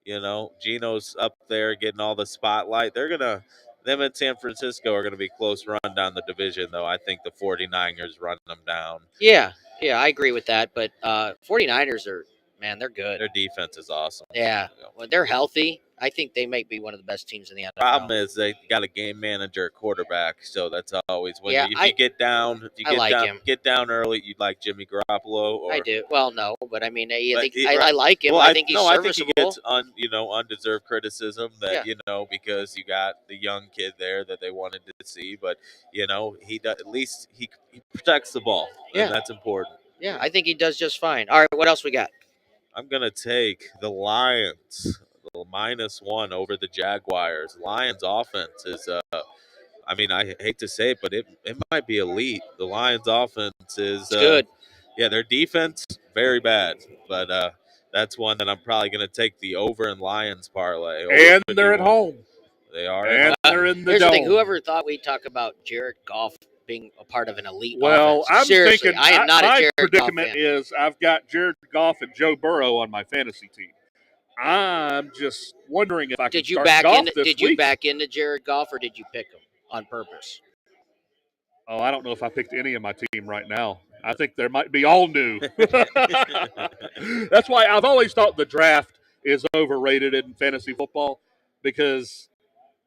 Geno's up there getting all the spotlight. Them in San Francisco are gonna be close run down the division, though. I think the 49ers run them down. Yeah, I agree with that. But 49ers are, man, they're good. Their defense is awesome. Yeah, when they're healthy, I think they might be one of the best teams in the NFL. Problem is they got a game manager quarterback, so that's always when Yeah, if you get down, get down early. You'd like Jimmy Garoppolo, or I do. Well, no, but I mean, I But think I like him. well, I think he's I think serviceable. he gets undeserved criticism that because you got the young kid there that they wanted to see, but he does, at least he protects the ball, and that's important. Yeah, I think he does just fine. All right, what else we got? I'm gonna take the Lions, the -1 over the Jaguars. Lions offense is I mean, I hate to say it, but it might be elite. The Lions offense is good. Yeah, their defense very bad, but that's one that I'm probably going to take the over in Lions parlay. And they're at home. They are. And they're in the Here's dome. the thing: whoever thought we'd talk about Jared Goff being a part of an elite well, offense? I'm Seriously, thinking I am not a Jared my predicament Goff fan. is I've got Jared Goff and Joe Burrow on my fantasy team. I'm just wondering if I can start Goff this week. Did you back into Jared Goff, or did you pick him on purpose? Oh, I don't know if I picked any of my team right now. I think there might be all new. That's why I've always thought the draft is overrated in fantasy football because,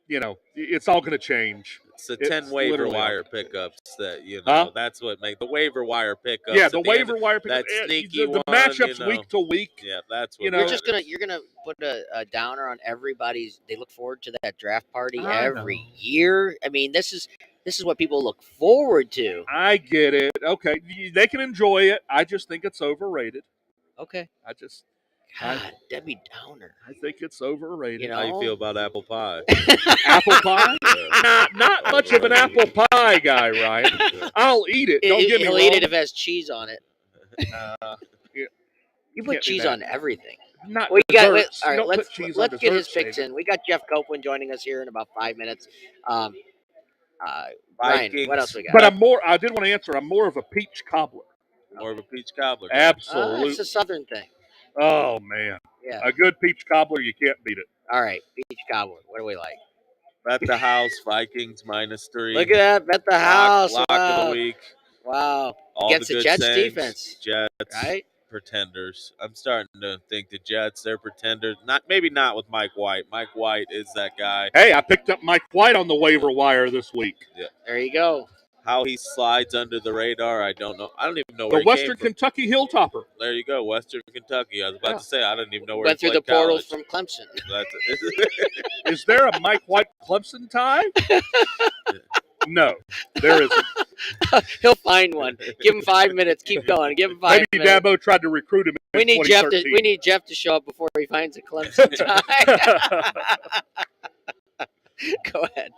it's all going to change. It's the 10 waiver wire pickups that, that's what make the waiver wire pickups. Yeah, the waiver wire pickups. That sneaky the matchups week to week. Yeah, that's what you're gonna put a downer on everybody's. They look forward to that draft party every year. I mean, this is what people look forward to. I get it. Okay, they can enjoy it. I just think it's overrated. Okay. Debbie Downer. I think it's overrated. How you feel about apple pie? Apple pie? Not much of an apple pie guy, Ryan. I'll eat it. Don't get me wrong. He'll eat it if it has cheese on it. Yeah. You put cheese on everything. Not all right, let's get his picks in. We got Jeff Copeland joining us here in about 5 minutes. Ryan, what else we got? But I did want to answer. I'm more of a peach cobbler. More of a peach cobbler. Absolutely. It's a Southern thing. Oh, man. Yeah. A good peach cobbler, you can't beat it. All right, peach cobbler. What do we like? Bet the house, Vikings -3. Look at that. Bet the house. Lock of the week. Wow. All against the Jets defense. Jets. Right? Pretenders. I'm starting to think the Jets, they're pretenders. Maybe not with Mike White. Mike White is that guy. Hey, I picked up Mike White on the waiver wire this week. Yeah. There you go. How he slides under the radar, I don't know. I don't even know where the Western Kentucky Hilltopper. There you go, Western Kentucky. I was about to say I didn't even know where went he through the portal from Clemson. Is there a Mike White Clemson tie? No, there isn't. He'll find one. Give him 5 minutes. Keep going. Give him 5 Maybe minutes. Dabo tried to recruit him. We need Jeff to show up before he finds a Clemson tie. Go ahead.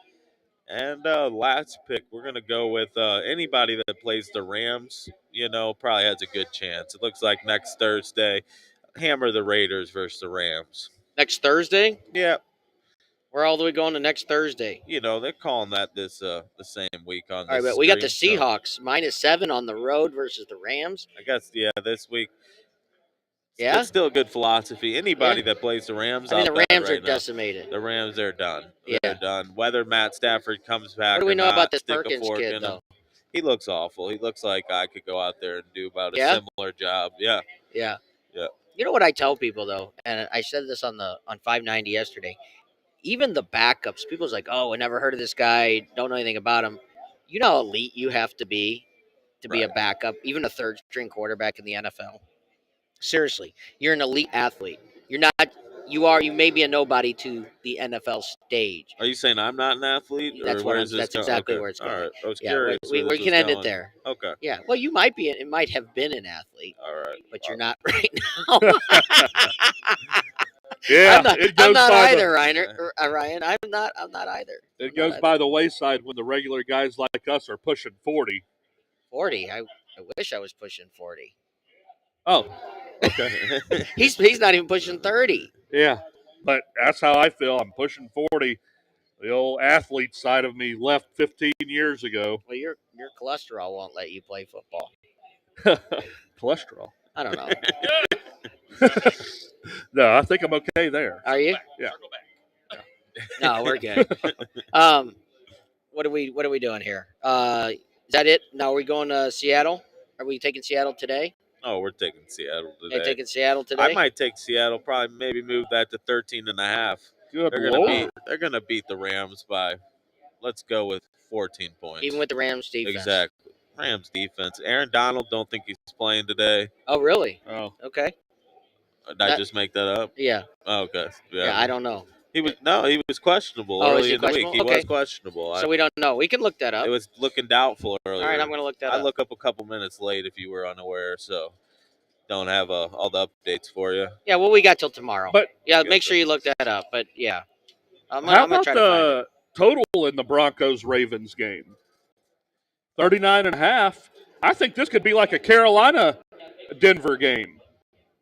And last pick, we're going to go with anybody that plays the Rams, probably has a good chance. It looks like next Thursday, hammer the Raiders versus the Rams. Next Thursday? Yeah. We're all the way going to next Thursday. They're calling that this the same week on this. All right, but we got the Seahawks -7 on the road versus the Rams. I guess, this week. Yeah? It's still a good philosophy. Anybody that plays the Rams, the Rams are decimated. The Rams are done. They're done. Whether Matt Stafford comes back. What do we know about this stick Perkins kid, though? He looks awful. He looks like I could go out there and do about a similar job. Yeah. Yeah. Yeah. You know what I tell people, though, and I said this on 590 yesterday. Even the backups, people's like, "Oh, I never heard of this guy. Don't know anything about him." You know how elite you have to be a backup, even a third-string quarterback in the NFL. Seriously, you're an elite athlete. You're not You may be a nobody to the NFL stage. Are you saying I'm not an athlete, or That's what where I'm. is this That's going? exactly Okay, where it's all going. right. I was Yeah, curious where we this was can end it going. there. Okay, Yeah. Well, you might be. It might have been an athlete, all right. but you're not right now. Yeah, I'm goes not by either, the Ryan. I'm not either. it goes by the wayside when the regular guys like us are pushing 40. 40. I wish I was pushing 40. Oh, okay. He's not even pushing 30. Yeah, but that's how I feel. I'm pushing 40. The old athlete side of me left 15 years ago. Well, your cholesterol won't let you play football. Cholesterol. I don't know. No, I think I'm okay there. Are you? Yeah. No, we're good. What are we doing here? Is that it? Now are we going to Seattle? Are we taking Seattle today? Oh, we're taking Seattle Are today. you taking Seattle today? I might take Seattle. Probably maybe move that to 13.5. Good They're Lord. gonna beat the Rams by, let's go with 14 points. Even with the Rams defense. Exactly. Rams defense. Aaron Donald, don't think he's playing today. Oh, really? Oh. Okay. Did I just make that up? Yeah. Oh, okay. Yeah, I don't know. He was questionable Oh, is early he in the week. questionable? He Okay. was questionable. So we don't know. We can look that up. It was looking doubtful earlier. All right, I'm going to look that I up. look up a couple minutes late if you were unaware, so don't have all the updates for you. Yeah, well, we got till tomorrow. But yeah, make sure you look that up. But yeah, I'm how gonna about try to find it. the total in the Broncos-Ravens game? 39.5. I think this could be like a Carolina-Denver game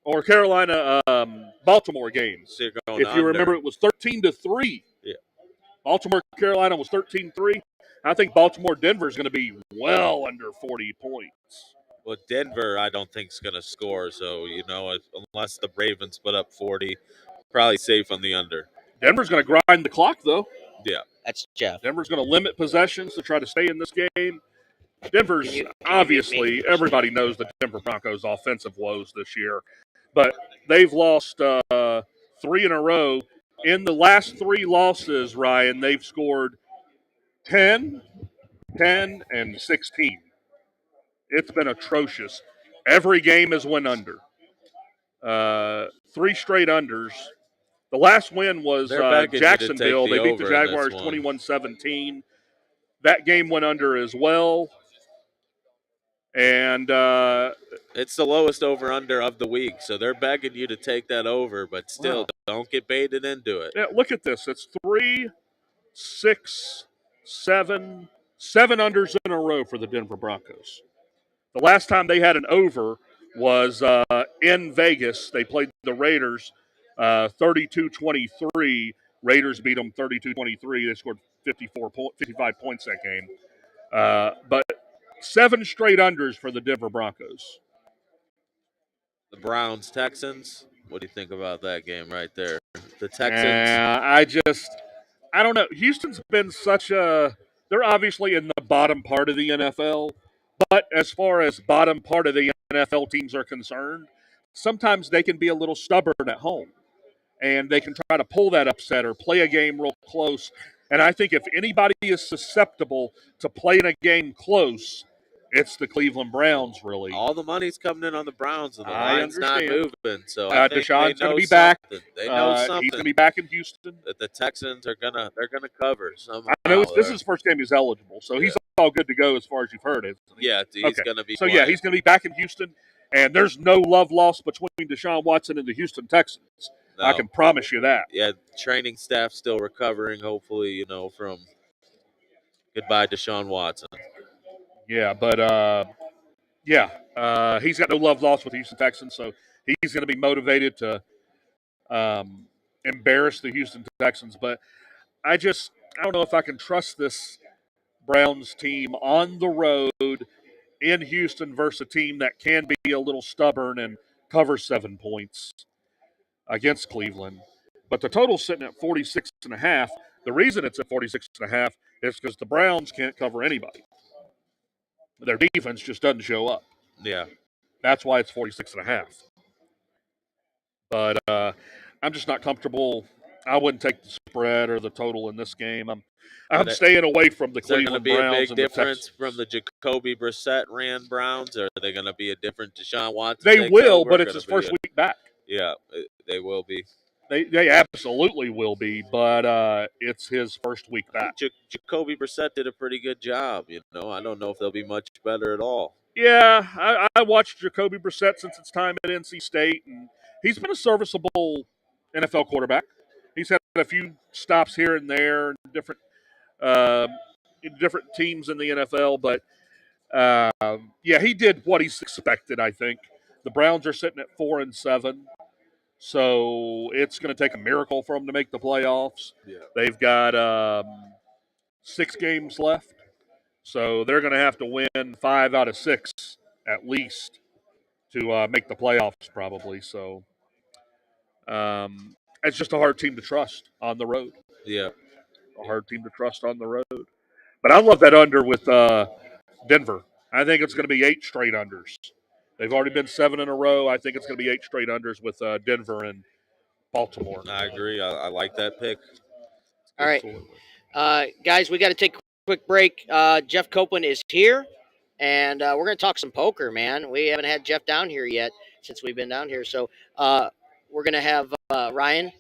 or Carolina-Baltimore game. So you're going If you under. remember, it was 13-3. Yeah. Baltimore-Carolina was 13-3. I think Baltimore-Denver is going to be well under 40 points. Well, Denver, I don't think is going to score. So unless the Ravens put up 40, probably safe on the under. Denver's going to grind the clock, though. Yeah. That's Jeff. Denver's going to limit possessions to try to stay in this game. Denver's Can you obviously, everybody knows the Denver Broncos' offensive woes this year, but they've lost 3 in a row. In the last 3 losses, Ryan, they've scored 10, 10, and 16. It's been atrocious. Every game has went under. 3 straight unders. The last win was Jacksonville. They beat the Jaguars 21-17. That game went under as well. And it's the lowest over-under of the week, so they're begging you to take that over, but still, don't get baited into it. Yeah, look at this. It's 3, 6, 7 unders in a row for the Denver Broncos. The last time they had an over was in Vegas. They played the Raiders 32-23. Raiders beat them 32-23. They scored 55 points that game. But 7 straight unders for the Denver Broncos. The Browns-Texans, what do you think about that game right there? The Texans. I don't know. Houston's been they're obviously in the bottom part of the NFL, but as far as bottom part of the NFL teams are concerned, sometimes they can be a little stubborn at home. And they can try to pull that upset or play a game real close. And I think if anybody is susceptible to playing a game close, it's the Cleveland Browns, really. All the money's coming in on the Browns, and the line's not moving. So I think Deshaun's going to be back. They know something. He's going to be back in Houston. That the Texans are gonna cover somehow. I know this is his first game he's eligible, so he's all good to go as far as you've heard it. Yeah, he's going to be. So yeah, he's going to be back in Houston, and there's no love lost between Deshaun Watson and the Houston Texans. No. I can promise you that. Yeah, training staff still recovering. Hopefully, from goodbye Deshaun Watson. Yeah, but he's got no love lost with the Houston Texans, so he's going to be motivated to embarrass the Houston Texans. But I don't know if I can trust this Browns team on the road in Houston versus a team that can be a little stubborn and cover 7 points against Cleveland. But the total's sitting at 46.5. The reason it's at 46.5 is because the Browns can't cover anybody. Their defense just doesn't show up. Yeah. That's why it's 46.5. But I'm just not comfortable. I wouldn't take the spread or the total in this game. I'm staying away from the Cleveland Browns. Is there going to be a big difference from the Jacoby Brissett ran Browns, or are they going to be a different Deshaun Watson? They will, but it's his first week back. Yeah, they will be. They absolutely will be, but it's his first week I back. think Jacoby Brissett did a pretty good job. I don't know if they'll be much better at all. Yeah, I watched Jacoby Brissett since its time at NC State, and he's been a serviceable NFL quarterback. He's had a few stops here and there, uh, in different teams in the NFL, but yeah, he did what he's expected. I think the Browns are sitting at 4-7, so it's going to take a miracle for them to make the playoffs. Yeah. They've got 6 games left, so they're going to have to win 5 out of 6 at least to make the playoffs, probably. So it's just a hard team to trust on the road. Yeah. A hard team to trust on the road. But I love that under with Denver. I think it's going to be 8 straight unders. They've already been 7 in a row. I think it's going to be 8 straight unders with Denver and Baltimore. I agree. I like that pick. All right. Guys, we got to take a quick break. Jeff Copeland is here, and we're going to talk some poker, man. We haven't had Jeff down here yet since we've been down here. So we're going to have Ryan.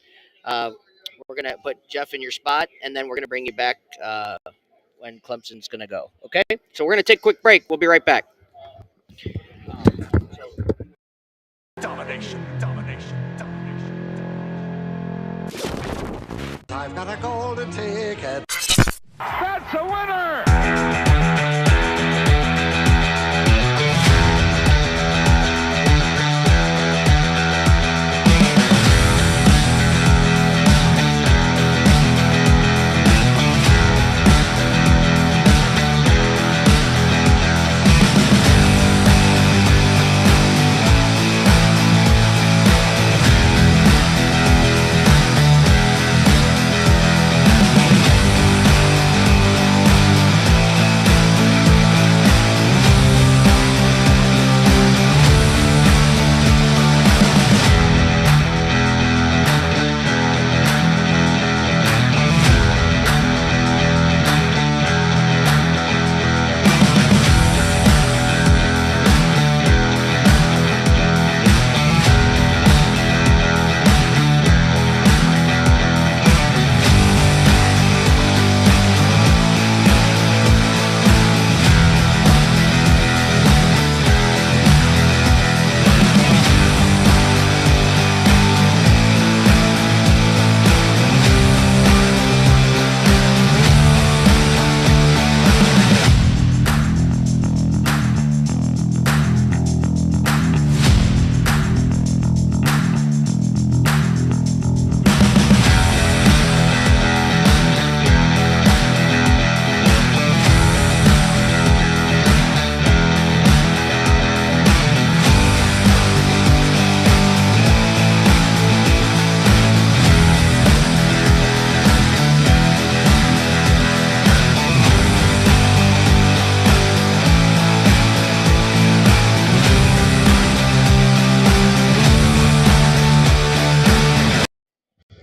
We're going to put Jeff in your spot, and then we're going to bring you back when Clemson's going to go. Okay? So we're going to take a quick break. We'll be right back. Domination. I've got a golden ticket. That's a winner!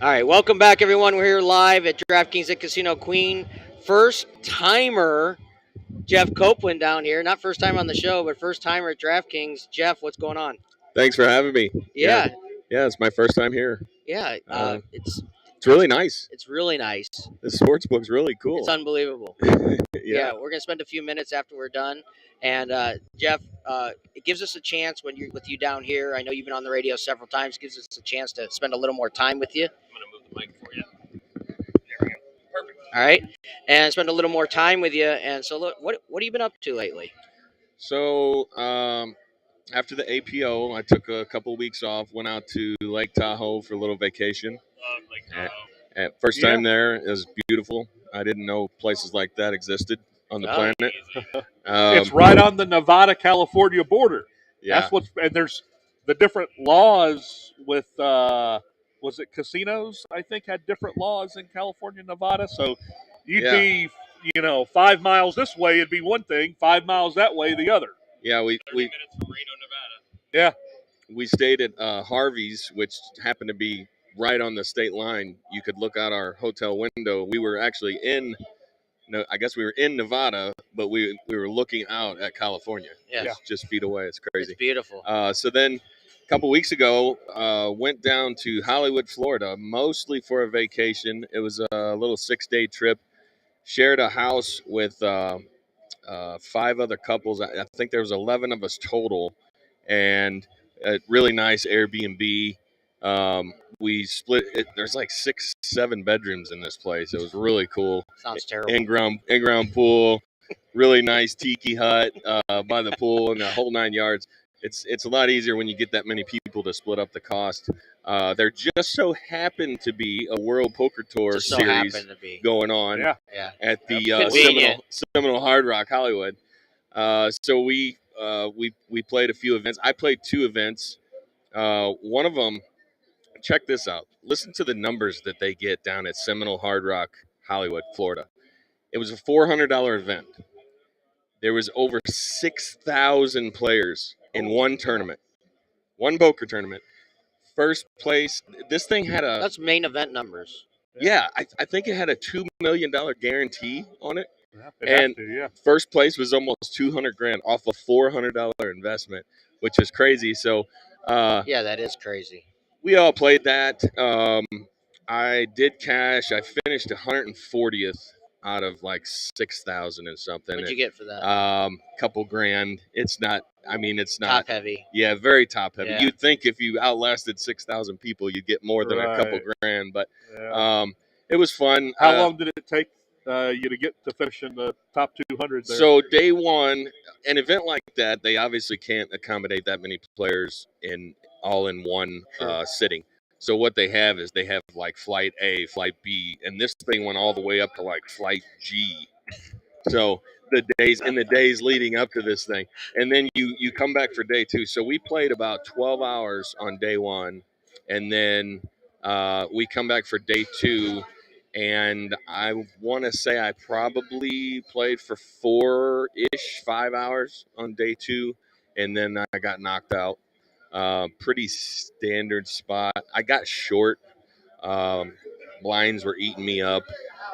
All right, welcome back, everyone. We're here live at DraftKings at Casino Queen. First timer, Jeff Copeland down here. Not first time on the show, but first timer at DraftKings. Jeff, what's going on? Thanks for having me. Yeah, Yeah, it's my first time here. yeah. It's really nice. It's really nice. The sports book's really cool. It's unbelievable. Yeah. We're gonna spend a few minutes after we're done. And Jeff, it gives us a chance with you down here. I know you've been on the radio several times. Gives us a chance to spend a little more time with you. I'm gonna move the mic for you. There we go. Perfect. All right, and spend a little more time with you. And so, look, what have you been up to lately? So after the APO, I took a couple weeks off, went out to Lake Tahoe for a little vacation. Lake Tahoe. First time there, it was beautiful. I didn't know places like that existed on the planet. It's right on the Nevada-California border. Yeah. And there's the different laws with was it casinos? I think had different laws in California, Nevada. So you'd be 5 miles this way, it'd be one thing. 5 miles that way, the other. Yeah, we 30 minutes from Reno, Nevada. Yeah, we stayed at Harvey's, which happened to be right on the state line. You could look out our hotel window. We were actually I guess we were in Nevada, but we were looking out at California. Yeah. Just feet away. It's crazy. It's beautiful. So then couple weeks ago, went down to Hollywood, Florida, mostly for a vacation. It was a little 6-day trip. Shared a house with 5 other couples. I think there was 11 of us total, and a really nice Airbnb. We split it. There's like 6, 7 bedrooms in this place. It was really cool. Sounds terrible. In-ground pool, really nice tiki hut by the pool, and the whole 9 yards. It's a lot easier when you get that many people to split up the cost. There just so happened to be a World Poker Tour Just so series happened to be. going on Yeah. at the Convenient. Seminole Hard Rock Hollywood. So we played a few events. I played 2 events. One of them, check this out. Listen to the numbers that they get down at Seminole Hard Rock Hollywood, Florida. It was a $400 event. There was over 6,000 players in one tournament, one poker tournament. First place. This thing had a. That's main event numbers. Yeah, I think it had a $2 million guarantee on it. Yeah, And first place was almost $200,000 off a $400 investment, which is crazy. So, Yeah, that is crazy. we all played that. I did cash. I finished 140th out of like 6,000 and something. What'd you get for that? Couple grand. It's not. I mean, it's not Top heavy. Yeah, very top heavy. Yeah. You'd think if you outlasted 6,000 people, you'd get more than a couple grand. But it was fun. How long did it take you to get to finish in the top 200 there? So day one, an event like that, they obviously can't accommodate that many players all in one sitting. So what they have is they have like flight A, flight B, and this thing went all the way up to like flight G. So the days leading up to this thing, and then you come back for day 2. So we played about 12 hours on day 1, and then we come back for day 2. And I want to say I probably played for 5 hours on day 2, and then I got knocked out. Pretty standard spot. I got short. Blinds were eating me up,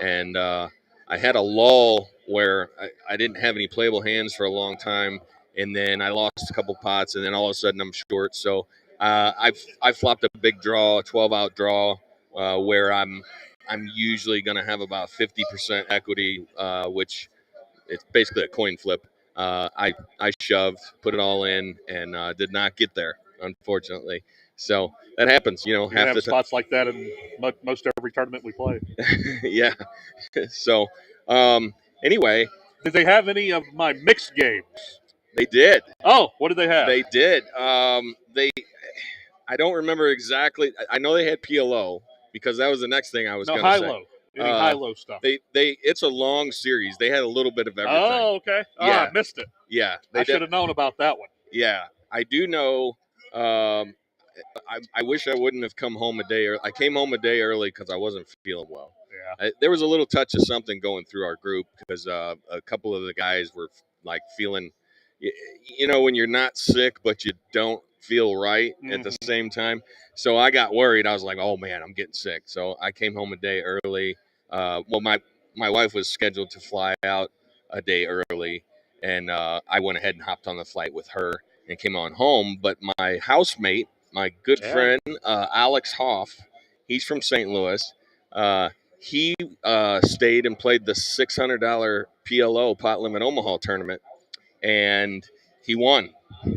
and I had a lull where I didn't have any playable hands for a long time, and then I lost a couple pots, and then all of a sudden I'm short. So I flopped a big draw, a 12-out draw, where I'm usually going to have about 50% equity, which it's basically a coin flip. I shoved, put it all in, and did not get there, unfortunately. So that happens, you half have the spots like that in most every tournament we play. Yeah. So anyway, did they have any of my mixed games? They did. Oh, what did they have? They did. I don't remember exactly. I know they had PLO because that was the next thing I was going to say. Any high-low stuff? It's a long series. They had a little bit of everything. Oh, okay. Oh, yeah. I missed it. Yeah. I should have known about that one. Yeah. I do know. I wish I wouldn't have come home a day early. I came home a day early because I wasn't feeling well. Yeah. There was a little touch of something going through our group because a couple of the guys were like feeling, when you're not sick but you don't feel right at the same time. So I got worried. I was like, oh man, I'm getting sick. So I came home a day early. My wife was scheduled to fly out a day early, and I went ahead and hopped on the flight with her and came on home. But my housemate, my good friend, Alex Hoff, he's from St. Louis. He stayed and played the $600 PLO Pot Limit Omaha tournament, and he won.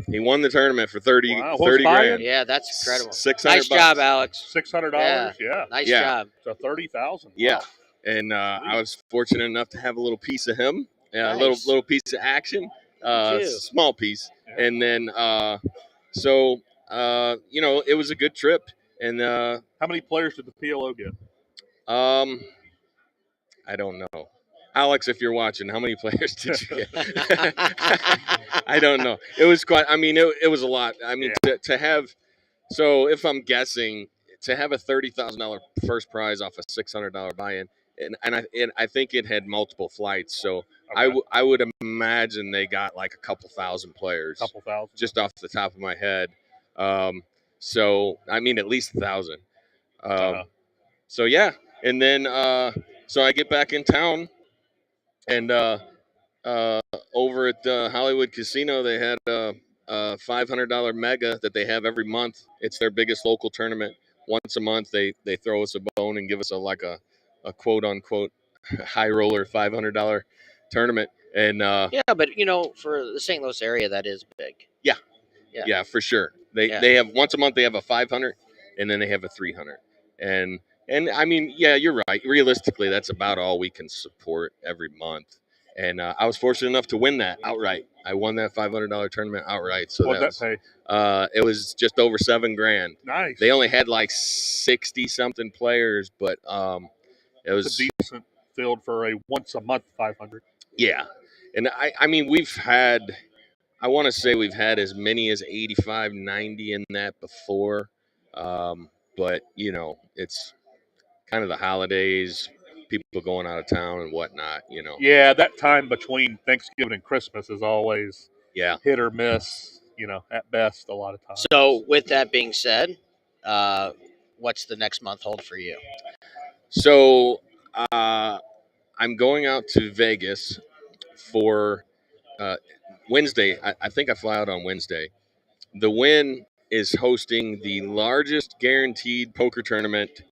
He won the tournament for 30 grand. Yeah, that's incredible. $600. Nice job, Alex. $600. Yeah. Nice job. So 30,000. Yeah. Wow. And I was fortunate enough to have a little piece of him, a Nice. little piece of action, small piece, and then it was a good trip. And how many players did the PLO get? I don't know. Alex, if you're watching, how many players did you get? I don't know. It was quite. I mean, it was a lot. I mean, to have. So if I'm guessing, to have a $30,000 first prize off a $600 buy-in, and I think it had multiple flights. So I would imagine they got like a couple thousand players. Couple thousand. Just off the top of my head. So I mean, at least 1,000. So yeah, and then so I get back in town, and over at Hollywood Casino they had $500 mega that they have every month. It's their biggest local tournament. Once a month, they throw us a bone and give us a quote unquote high roller $500 tournament. And Yeah, but for the St. Louis area, that is big. Yeah. Yeah. Yeah, for sure. They have once a month they have a 500, and then they have a 300. And I mean, yeah, you're right. Realistically, that's about all we can support every month. And I was fortunate enough to win that outright. I won that $500 tournament outright. So What'd that pay? It was just over $7,000. Nice. They only had like 60 something players, but it was It's a decent field for a once a month 500. Yeah. And I mean, I want to say we've had as many as 85, 90 in that before. But, it's kind of the holidays, people going out of town and whatnot, Yeah, that time between Thanksgiving and Christmas is always Yeah. hit or miss, at best a lot of times. So, with that being said, what's the next month hold for you? So I'm going out to Vegas for Wednesday. I think I fly out on Wednesday. The Win is hosting the largest guaranteed poker tournament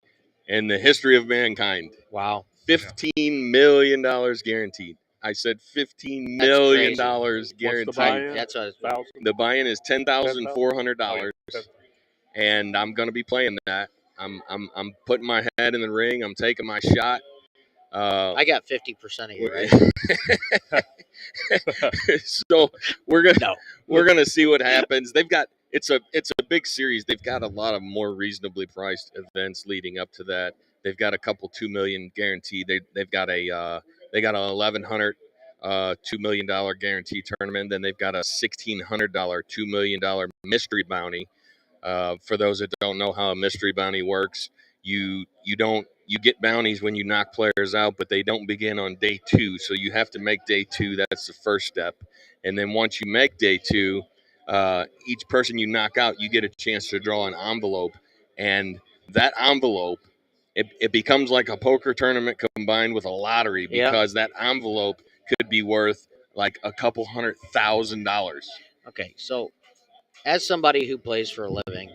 in the history of mankind. Wow. $15 million guaranteed. I said $15 million guaranteed. What's the buy-in? That's what The buy-in is $10,400, and I'm going to be playing that. I'm putting my head in the ring. I'm taking my shot. I got 50% of you, right? So we're gonna see what happens. It's a big series. They've got a lot of more reasonably priced events leading up to that. They've got a couple $2 million guaranteed. They've got a $1,100 $2 million guarantee tournament. Then they've got a $1,600 $2 million mystery bounty. For those that don't know how a mystery bounty works, you get bounties when you knock players out, but they don't begin on day 2. So you have to make day 2. That's the first step. And then once you make day 2, each person you knock out, you get a chance to draw an envelope. And that envelope, it becomes like a poker tournament combined with a lottery, because that envelope could be worth like a couple $100,000. Okay, so as somebody who plays for a living,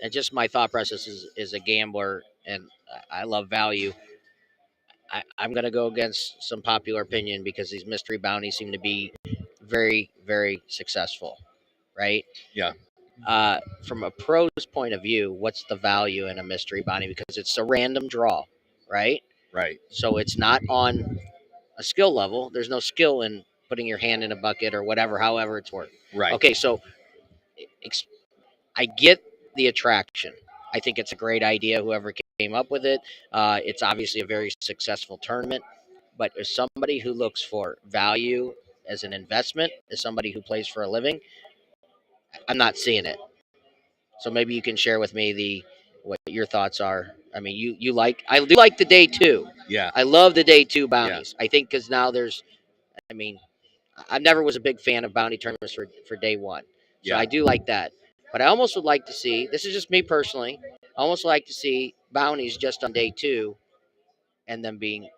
and just my thought process is a gambler, and I love value. I'm going to go against some popular opinion because these mystery bounties seem to be very, very successful, right? Yeah. From a pro's point of view, what's the value in a mystery bounty? Because it's a random draw, right? Right. So it's not on a skill level. There's no skill in putting your hand in a bucket or whatever, however it's worked. Right. Okay, so I get the attraction. I think it's a great idea, whoever came up with it. It's obviously a very successful tournament. But as somebody who looks for value as an investment, as somebody who plays for a living, I'm not seeing it. So maybe you can share with me what your thoughts are. I mean, I do like the day 2. Yeah. I love the day 2 bounties. Yeah. I think because now I never was a big fan of bounty tournaments for day 1. So I do like that. But I almost would like to see, this is just me personally, I almost like to see bounties just on day 2 and them being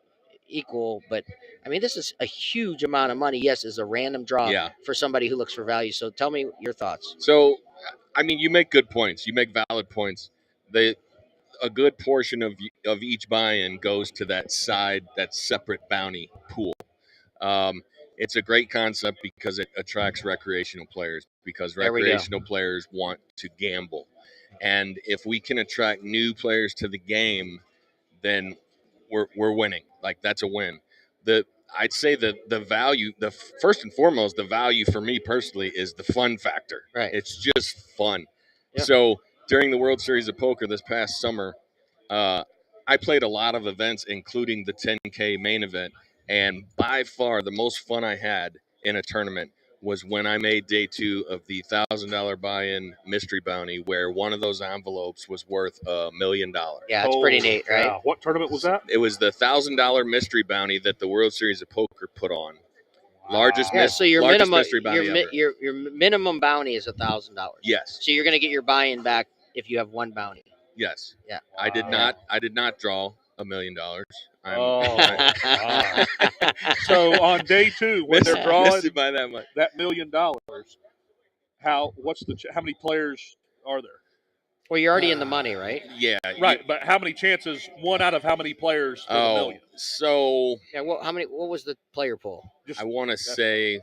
equal. But I mean, this is a huge amount of money. Yes, it's a random draw for somebody who looks for value. So tell me your thoughts. So, I mean, you make good points. You make valid points. A good portion of each buy-in goes to that separate bounty pool. It's a great concept because it attracts recreational players, because recreational players want to gamble. And if we can attract new players to the game, then we're winning. Like, that's a win. I'd say the value, first and foremost, the value for me personally is the fun factor. Right. It's just fun. Yeah. So during the World Series of Poker this past summer, I played a lot of events, including the 10K main event. And by far the most fun I had in a tournament was when I made day 2 of the $1,000 buy-in mystery bounty, where one of those envelopes was worth $1 million. Yeah, it's pretty neat, right? Yeah. What tournament was that? It was the $1,000 mystery bounty that the World Series of Poker put on. Largest, so your largest minimum mystery bounty ever. your minimum bounty is $1,000. Yes. So you're going to get your buy-in back if you have one bounty. Yes. Yeah. Wow. I did not draw $1 million. So on day 2, when they're drawing by that much, that $1 million, how many players are there? Well, you're already in the money, right? Yeah. Right, but how many chances? One out of how many players for the million? So Yeah. Well, what was the player pool? I want to say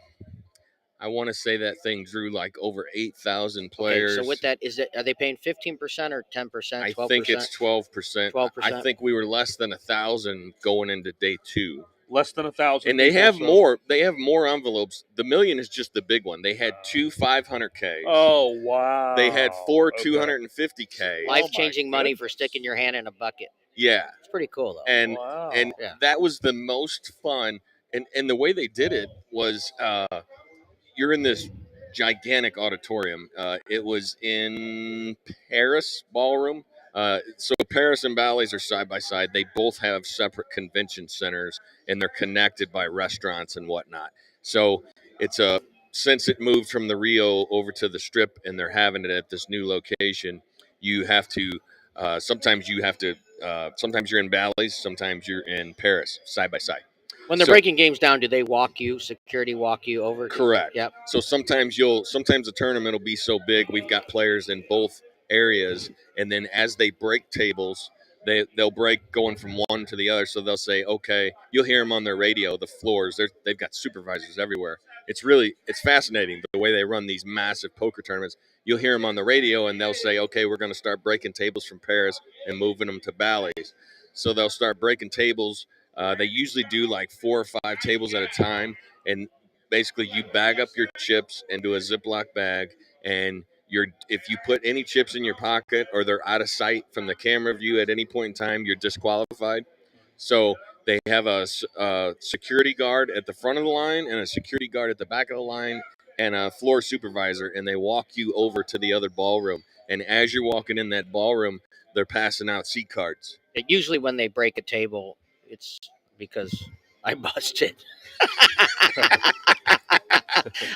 that thing drew like over 8,000 Okay. players. So with that, are they paying 15% or 10%? I 12%? think it's 12%. 12%. I think we were less than 1,000 going into day 2. Less than 1,000. And they have more. They have more envelopes. The million is just the big one. They had 2 500Ks. Oh wow! They had 4 250Ks. Life-changing money for sticking your hand in a bucket. Yeah, It's pretty cool though. and Wow. Yeah. that was the most fun. And the way they did it was, you're in this gigantic auditorium. It was in Paris Ballroom. So Paris and Bally's are side by side. They both have separate convention centers, and they're connected by restaurants and whatnot. So it's since it moved from the Rio over to the Strip, and they're having it at this new location. You have to sometimes sometimes you're in Bally's, sometimes you're in Paris, side by side. When they're breaking games down, do they security walk you over? Correct. Yep. So sometimes the tournament will be so big, we've got players in both areas, and then as they break tables, they'll break going from one to the other. So they'll say, okay, you'll hear them on their radio, the floors. They've got supervisors everywhere. It's fascinating the way they run these massive poker tournaments. You'll hear them on the radio, and they'll say, okay, we're going to start breaking tables from Paris and moving them to Bally's. So they'll start breaking tables. They usually do like 4 or 5 tables at a time, and basically you bag up your chips into a Ziploc bag, and if you put any chips in your pocket or they're out of sight from the camera view at any point in time, you're disqualified. So they have a security guard at the front of the line and a security guard at the back of the line and a floor supervisor, and they walk you over to the other ballroom. And as you're walking in that ballroom, they're passing out seat cards. Usually when they break a table, it's because I busted.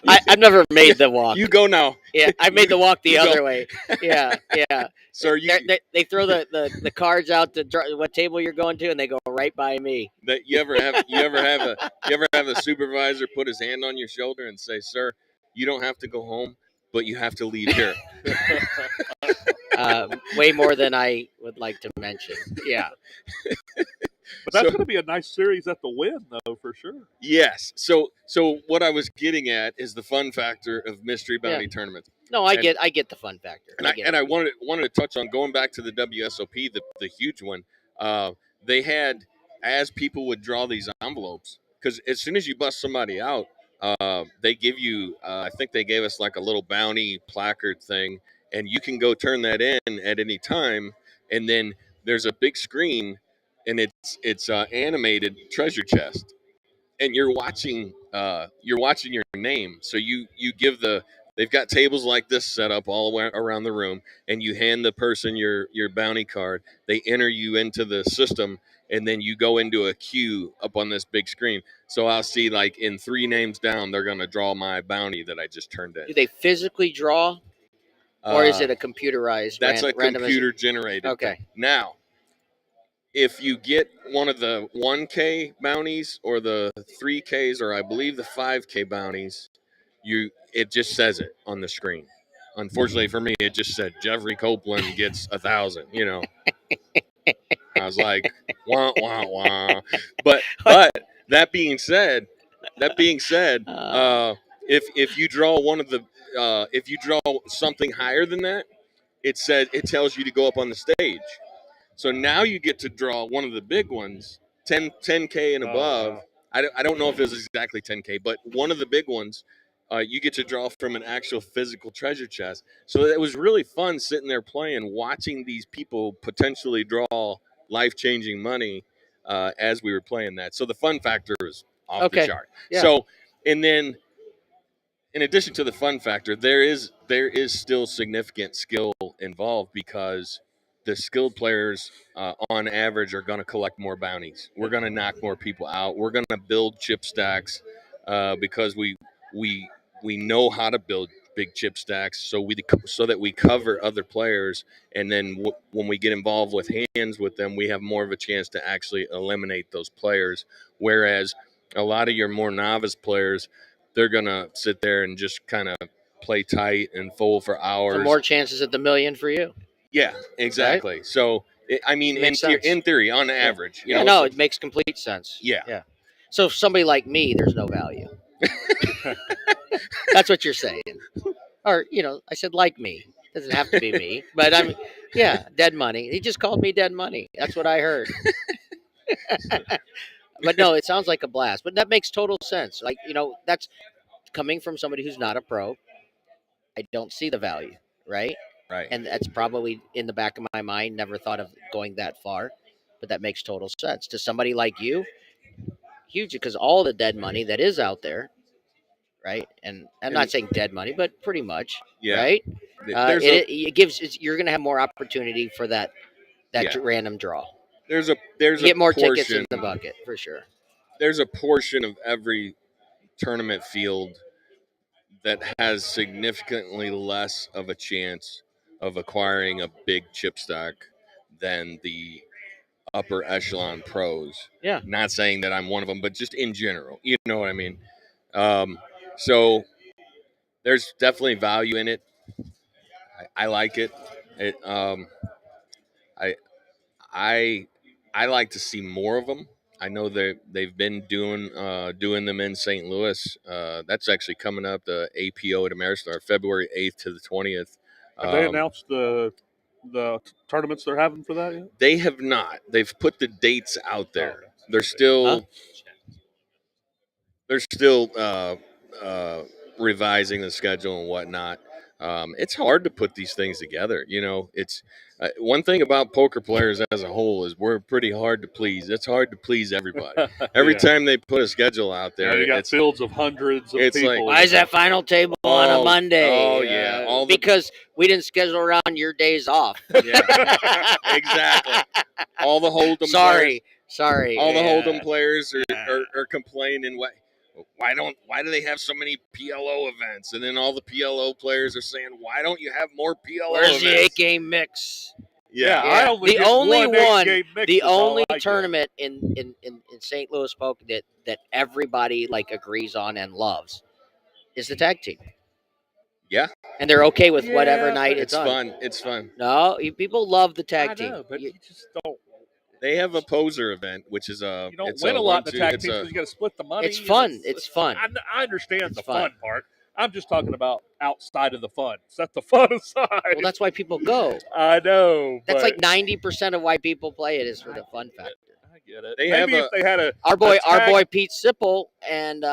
I've never made the walk. You go now. Yeah, I made the walk the other way. Yeah. So they throw the cards out to what table you're going to, and they go right by me. That you ever have a supervisor put his hand on your shoulder and say, "Sir, you don't have to go home, but you have to leave here." Way more than I would like to mention. Yeah. But that's going to be a nice series at the Wynn, though, for sure. Yes. So what I was getting at is the fun factor of mystery bounty tournaments. No, I get the fun factor. And I wanted to touch on going back to the WSOP, the huge one. They had, as people would draw these envelopes, because as soon as you bust somebody out, they give you. I think they gave us like a little bounty placard thing, and you can go turn that in at any time. And then there's a big screen, and it's animated treasure chest, and you're watching your name. So you give they've got tables like this set up all around the room, and you hand the person your bounty card. They enter you into the system, and then you go into a queue up on this big screen. So I'll see, like, in 3 names down, they're going to draw my bounty that I just turned in. Do they physically draw, or is it a computerized? That's a computer generated. Okay. Thing. Now, if you get one of the 1K bounties or the 3Ks, or I believe the 5K bounties, it just says it on the screen. Unfortunately for me, it just said Jeffrey Copeland gets 1,000. I was like, wah wah wah. But that being said, if you draw if you draw something higher than that, it tells you to go up on the stage. So now you get to draw one of the big ones, 10K and above. Wow. I don't know if it was exactly 10K, but one of the big ones, you get to draw from an actual physical treasure chest. So it was really fun sitting there playing, watching these people potentially draw life-changing money as we were playing that. So the fun factor is off the chart. Yeah. So, and then in addition to the fun factor, there is still significant skill involved, because the skilled players on average are going to collect more bounties. We're going to knock more people out. We're going to build chip stacks because we know how to build big chip stacks, so that we cover other players, and then when we get involved with hands with them, we have more of a chance to actually eliminate those players. Whereas a lot of your more novice players, they're going to sit there and just kind of play tight and full for hours. So more chances at the million for you. Yeah, exactly. Right? So I mean, in theory, on average, you know, no, it makes complete sense. Yeah. So if somebody like me, there's no value. That's what you're saying. Or, you know, I said like me. Doesn't have to be me. But I'm, yeah, dead money. He just called me dead money. That's what I heard. But no, it sounds like a blast. But that makes total sense. Like, you know, that's coming from somebody who's not a pro. I don't see the value, right? Right. And that's probably in the back of my mind. Never thought of going that far. But that makes total sense. To somebody like you, huge, because all the dead money that is out there, right? And I'm not saying dead money, but pretty much, right? It gives you're going to have more opportunity for that random draw. You get more tickets in the bucket for sure. There's a portion of every tournament field that has significantly less of a chance of acquiring a big chip stock than the upper echelon pros. Yeah. Not saying that I'm one of them, but just in general, you know what I mean? So there's definitely value in it. I like it. I like to see more of them. I know they've been doing them in St. Louis. That's actually coming up, the APO at Ameristar, February 8th to the 20th. Have they announced the tournaments they're having for that yet? They have not. They've put the dates out there. They're still revising the schedule and whatnot. It's hard to put these things together. You know, it's one thing about poker players as a whole is we're pretty hard to please. It's hard to please everybody. Every time they put a schedule out there, you got fields of hundreds of people. Like, why is that final table on a Monday? Oh yeah, because we didn't schedule around your days off. Yeah, exactly. All the hold'em. Sorry. All the hold'em players are complaining. Why do they have so many PLO events? And then all the PLO players are saying, why don't you have more PLO Where's events? The 8-game mix? Yeah. The only tournament in St. Louis poker that everybody like agrees on and loves is the tag team. Yeah. And they're okay with whatever night it's on. Fun. It's fun. No, people love the tag team. But you just don't. They have a poser event, which is you don't win a lot in the tag teams because you got to split the money. It's fun. It's fun. I understand the fun part. I'm just talking about outside of the fun. Set the fun aside. Well, that's why people go. I know. That's like 90% of why people play it is for the fun factor. I get it. If they had our boy Pete Sipple and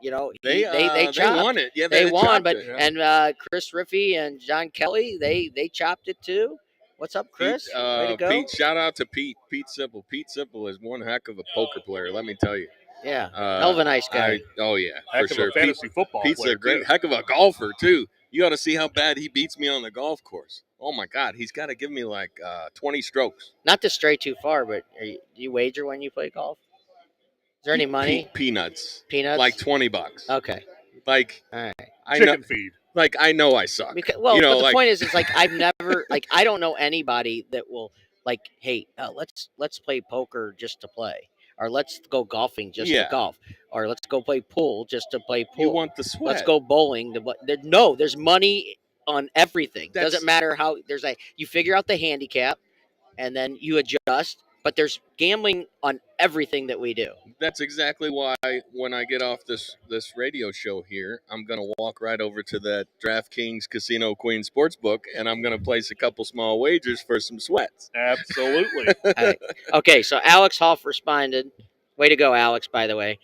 you know they won it. Yeah, they won. But and Chris Riffey and John Kelly they chopped it too. What's up, Chris? Way to go. Pete, shout out to Pete Sipple. Pete Sipple is one heck of a poker player. Let me tell you. Yeah, hell of a nice guy. For sure. Fantasy football Pete's player, a great heck of a golfer too. You ought to see how bad he beats me on the golf course. Oh my God, he's got to give me like 20 strokes. Not to stray too far, but do you wager when you play golf? Is there any money? Peanuts. Like $20. Okay. Like all right. Chicken feed. Like I know I suck. But the point is, it's like I've never I don't know anybody that will like, hey, let's play poker just to play, or let's go golfing just to golf, or let's go play pool just to play pool. You want the sweat? Let's go bowling. There's money on everything. Doesn't matter how. You figure out the handicap, and then you adjust. But there's gambling on everything that we do. That's exactly why when I get off this radio show here, I'm going to walk right over to that DraftKings Casino Queen Sportsbook, and I'm going to place a couple small wagers for some sweats. Absolutely. Right. Okay, so Alex Hoff responded. Way to go, Alex, by the way.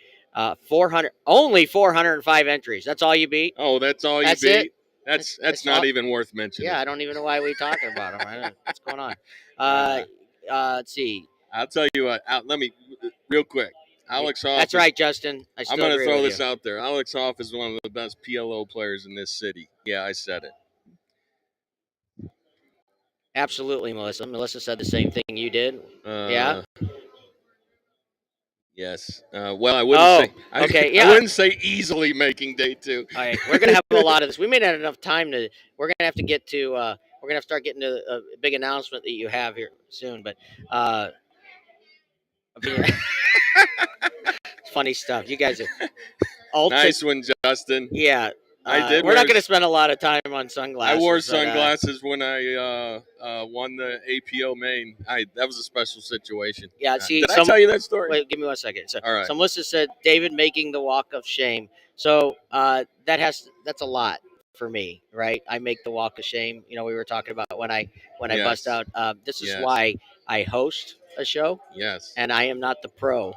405 entries. That's all you beat? Oh, that's all you beat? It? That's not even worth mentioning. Yeah, I don't even know why we talking about him. What's going on? Let's see. I'll tell you what. Let me real quick. Alex Hoff. That's right, Justin. I'm going to throw this out there. Alex Hoff is one of the best PLO players in this city. Yeah, I said it. Absolutely, Melissa. Melissa said the same thing you did. Yeah. Yes. Well, I wouldn't say. Okay. Yeah. I wouldn't say easily making day 2. All right. We're gonna have a lot of this. We may not have enough time to. We're gonna have to get to. We're gonna have to start getting to a big announcement that you have here soon. But funny stuff. You guys are nice one, Justin. Yeah. I did. We're not going to spend a lot of time on sunglasses. I wore but, sunglasses when I won the APO main. That was a special situation. Yeah, see, did I tell you that story? Wait, give me 1 second. So, All right. So Melissa said David making the walk of shame. So that's a lot for me, right? I make the walk of shame. We were talking about when I bust out. This is why I host a show. Yes. And I am not the pro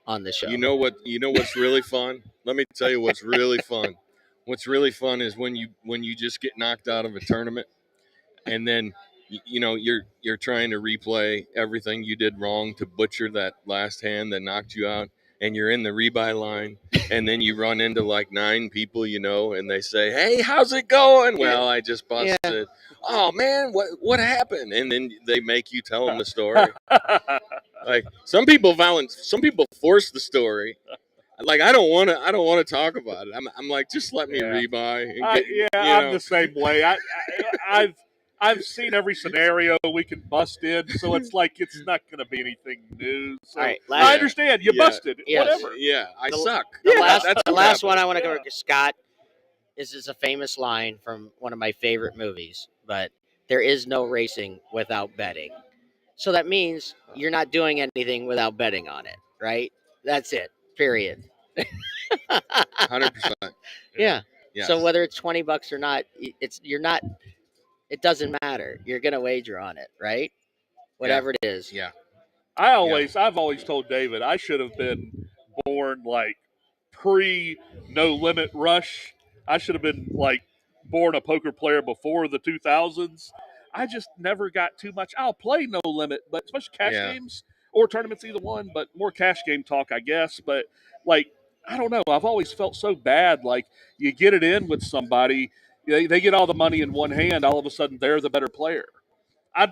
on the show. You know what's really fun? Let me tell you what's really fun. What's really fun is when you just get knocked out of a tournament, and then you're trying to replay everything you did wrong to butcher that last hand that knocked you out, and you're in the rebuy line, and then you run into like 9 people, and they say, "Hey, how's it going?" Well, I just busted. Yeah. Oh man, what happened? And then they make you tell them the story. Like some people force the story. Like I don't want to talk about it. I'm like, just let me rebuy. And I'm the same way. I've seen every scenario we can bust in, so it's like it's not going to be anything new. So right, I understand you busted. Yes. Whatever. Yeah, I suck. The last one I want to go to Scott. This is a famous line from one of my favorite movies, but there is no racing without betting. So that means you're not doing anything without betting on it, right? That's it. Period. 100%. Yeah. Yes. So whether it's $20 or not, it doesn't matter. You're gonna wager on it, right? Whatever it is. Yeah. I've always told David I should have been born like pre No Limit Rush. I should have been like born a poker player before the 2000s. I just never got too much. I'll play No Limit, but especially cash games or tournaments, either one, but more cash game talk, I guess. But like, I don't know. I've always felt so bad. Like you get it in with somebody, they get all the money in one hand. All of a sudden, they're the better player. I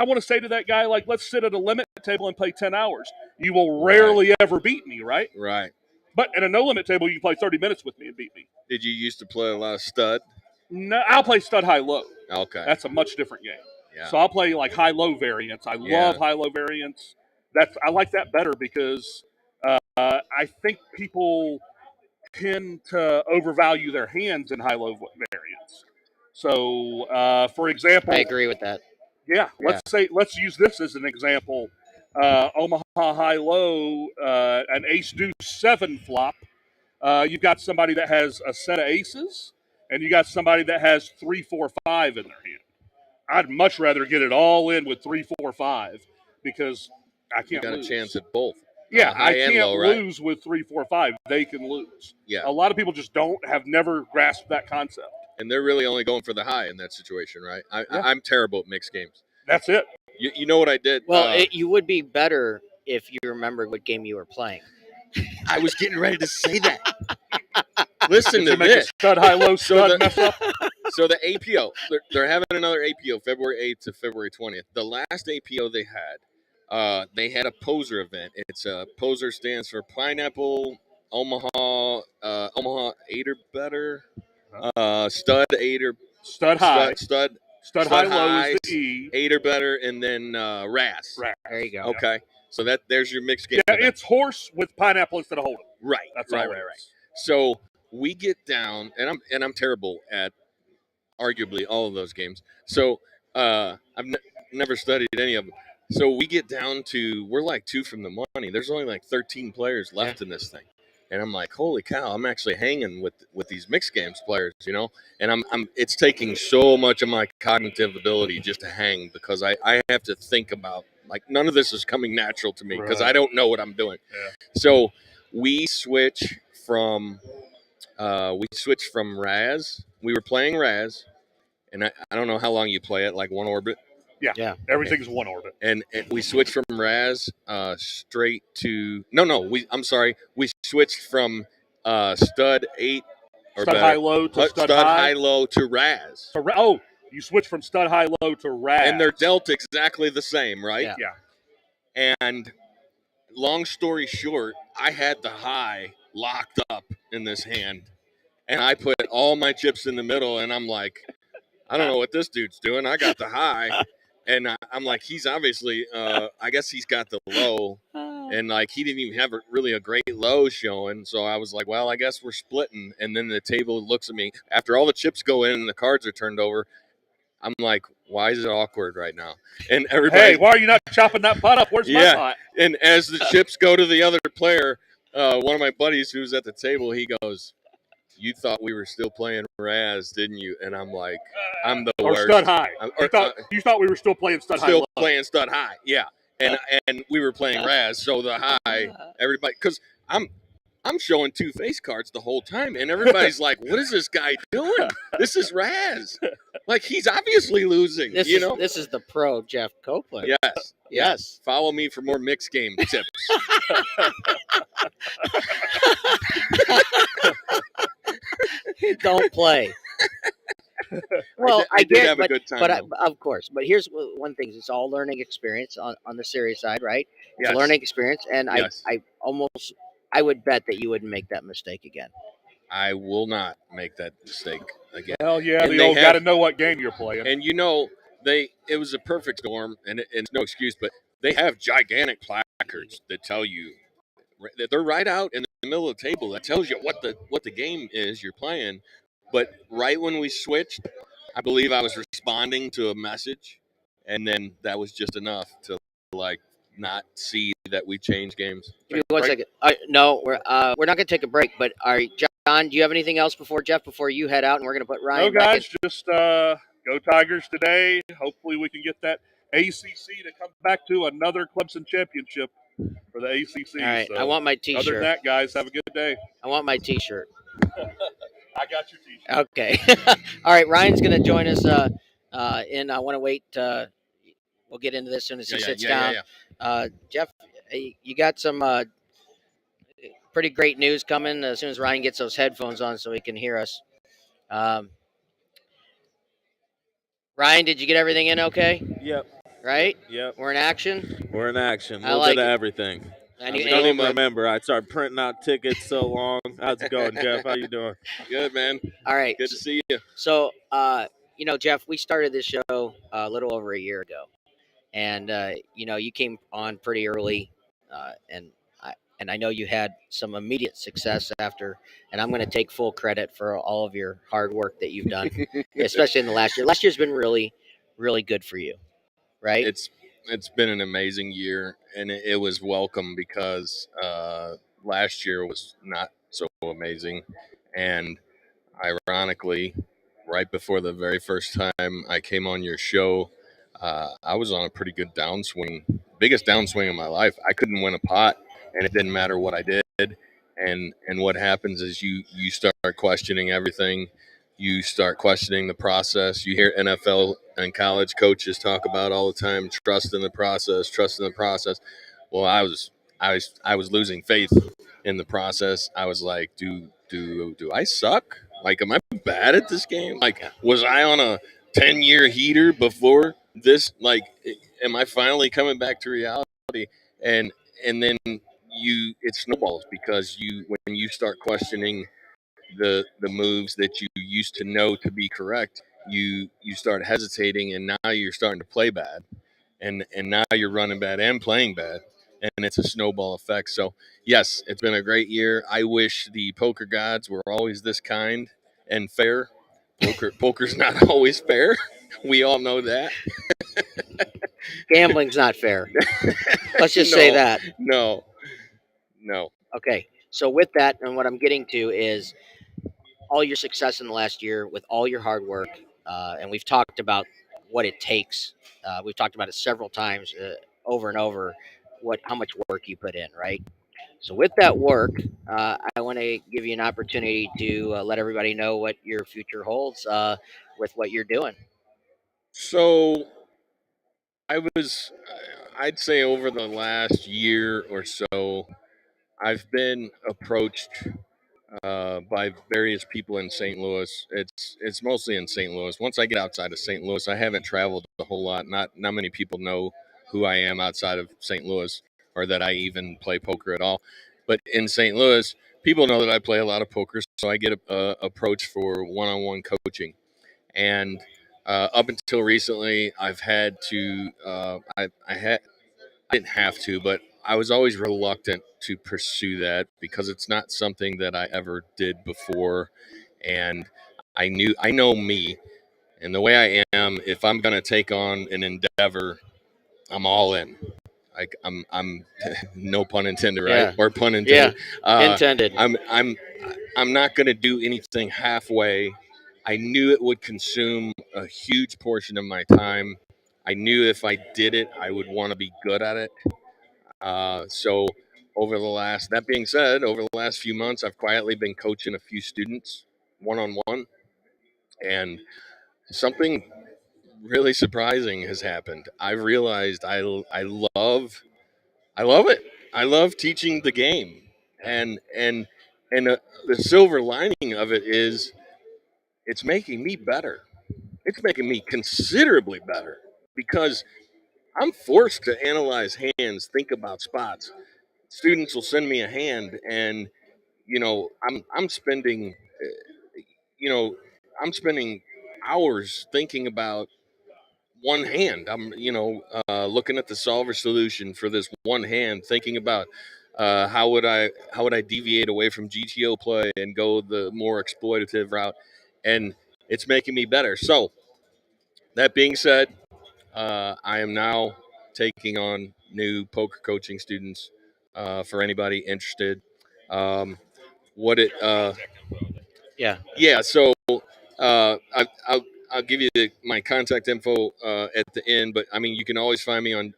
want to say to that guy, like, let's sit at a limit table and play 10 hours. You will rarely ever beat me, right? Right. But at a no limit table, you can play 30 minutes with me and beat me. Did you used to play a lot of stud? No, I'll play stud high low. Okay. That's a much different game. Yeah. So I'll play like high low variants. I love high low variants. I like that better because I think people tend to overvalue their hands in high low variants. So, for example, I agree with that. Yeah, let's use this as an example. Omaha high low, an ace deuce 7 flop. You've got somebody that has a set of aces, and you got somebody that has 3, 4, 5 in their hand. I'd much rather get it all in with 3, 4, 5 because I can't. You got lose. A chance at both. Yeah, I can't lose with 3, 4, 5. They can lose. Yeah, a lot of people just have never grasped that concept. And they're really only going for the high in that situation, right? I'm terrible at mixed games. That's it. You know what I did? Well, you would be better if you remembered what game you were playing. I was getting ready to say that. Listen to make this. A stud high low stud mess up. So the APO, they're having another APO February 8th to February 20th. The last APO they had a poser event. It's poser stands for Pineapple Omaha 8 or better. Stud 8 or stud high. Stud high low is the E. 8 or better, and then RAS. There you go. Okay. So there's your mixed game. Yeah, it's horse with pineapple instead of hold'em. Right. That's right. So we get down, and I'm terrible at arguably all of those games. So I've never studied any of them. So we get down to, we're like 2 from the money. There's only like 13 players left in this thing. And I'm like, holy cow, I'm actually hanging with these mixed games players, and it's taking so much of my cognitive ability just to hang because I have to think about, like, none of this is coming natural to me because I don't know what I'm doing. Yeah. So we switch from Raz. We were playing Raz, and I don't know how long you play it, like one orbit. Yeah. Everything's one orbit. And we switched from Raz straight to I'm sorry. We switched from stud 8 or stud better, high low to stud high low to Raz. You switched from stud high low to Raz. And they're dealt exactly the same, right? Yeah. And long story short, I had the high locked up in this hand, and I put all my chips in the middle, and I'm like, I don't know what this dude's doing. I got the high. And I'm like, he's obviously, I guess he's got the low. And like he didn't even have really a great low showing. So I was like, well, I guess we're splitting. And then the table looks at me after all the chips go in and the cards are turned over. I'm like, why is it awkward right now? And everybody, Hey, why are you not chopping that putt up? Where's my putt? And as the chips go to the other player, one of my buddies who's at the table, he goes, "You thought we were still playing Raz, didn't you?" And I'm like, "I'm the or worst." Stud High. You thought we were still playing Stud High. Still playing Stud High, yeah. And we were playing Raz, so the high, everybody, because I'm showing two face cards the whole time, and everybody's like, "What is this guy doing? This is Raz. Like he's obviously losing." This is the pro Jeff Copeland. Yes. Follow me for more mixed game tips. Don't play. Well, I did have a good time, but of course. But here's one thing: it's all learning experience on the serious side, right? It's Yes. a learning experience, and Yes. I would bet that you wouldn't make that mistake again. I will not make that mistake again. Hell yeah, the old got to know what game you're playing. And it was a perfect storm, and it's no excuse, but they have gigantic placards that tell you that they're right out in the middle of the table. That tells you what the game is you're playing. But right when we switched, I believe I was responding to a message, and then that was just enough to like not see that we changed games. Give me 1 second. No, we're not going to take a break. But John, do you have anything else before you head out, and we're going to put Ryan? No, guys, just go Tigers today. Hopefully, we can get that ACC to come back to another Clemson championship for the ACC. All right, so, I want my T-shirt. Other than that, guys, have a good day. I want my T-shirt. I got your T-shirt. Okay. All right, Ryan's going to join us. And I want to wait. We'll get into this as soon as he sits down. Jeff, you got some pretty great news coming as soon as Ryan gets those headphones on so he can hear us. Ryan, did you get everything in okay? Yep. Right? Yep. We're in action? We're in action. I A little like bit of it. everything. I Any- don't even remember. I started printing out tickets so long. How's it going, Jeff? How you doing? Good, man. All right. Good to see you. So, Jeff, we started this show a little over a year ago, and you came on pretty early, and I know you had some immediate success after, and I'm going to take full credit for all of your hard work that you've done, especially in the last year. Last year's been really, really good for you, right? It's been an amazing year, and it was welcome because last year was not so amazing, and ironically, right before the very first time I came on your show, I was on a pretty good downswing, biggest downswing of my life. I couldn't win a pot, and it didn't matter what I did. And what happens is you start questioning everything. You start questioning the process. You hear NFL and college coaches talk about all the time, trust in the process, trust in the process. Well, I was losing faith in the process. I was like, do I suck? Like, am I bad at this game? Like, was I on a 10-year heater before this? Like, am I finally coming back to reality? And then it snowballs because when you start questioning the moves that you used to know to be correct, you start hesitating, and now you're starting to play bad, and now you're running bad and playing bad, and it's a snowball effect. So yes, it's been a great year. I wish the poker gods were always this kind and fair. Poker's not always fair. We all know that. Gambling's not fair. Let's just say that. No. Okay. So with that, and what I'm getting to is all your success in the last year with all your hard work, and we've talked about what it takes. We've talked about it several times, over and over, how much work you put in, right? So with that work, I want to give you an opportunity to let everybody know what your future holds with what you're doing. So I'd say over the last year or so, I've been approached by various people in St. Louis. It's mostly in St. Louis. Once I get outside of St. Louis, I haven't traveled a whole lot. Not many people know who I am outside of St. Louis, or that I even play poker at all. But in St. Louis, people know that I play a lot of poker, so I get approached for one-on-one coaching. And up until recently, I've had to. I didn't have to, but I was always reluctant to pursue that because it's not something that I ever did before, and I know me and the way I am. If I'm going to take on an endeavor, I'm all in. Like I'm no pun intended, right? Yeah. Or pun Yeah. intended. Intended. I'm not going to do anything halfway. I knew it would consume a huge portion of my time. I knew if I did it, I would want to be good at it. So that being said, over the last few months, I've quietly been coaching a few students one on one, and something really surprising has happened. I've realized I love it. I love teaching the game, and the silver lining of it is it's making me better. It's making me considerably better because I'm forced to analyze hands, think about spots. Students will send me a hand, and I'm spending, you know, I'm spending hours thinking about one hand. I'm looking at the solver solution for this one hand, thinking about how would I deviate away from GTO play and go the more exploitative route, and it's making me better. So that being said, I am now taking on new poker coaching students for anybody interested. Um, what it Yeah. Yeah, so I'll give you my contact info at the end, but I mean you can always find me on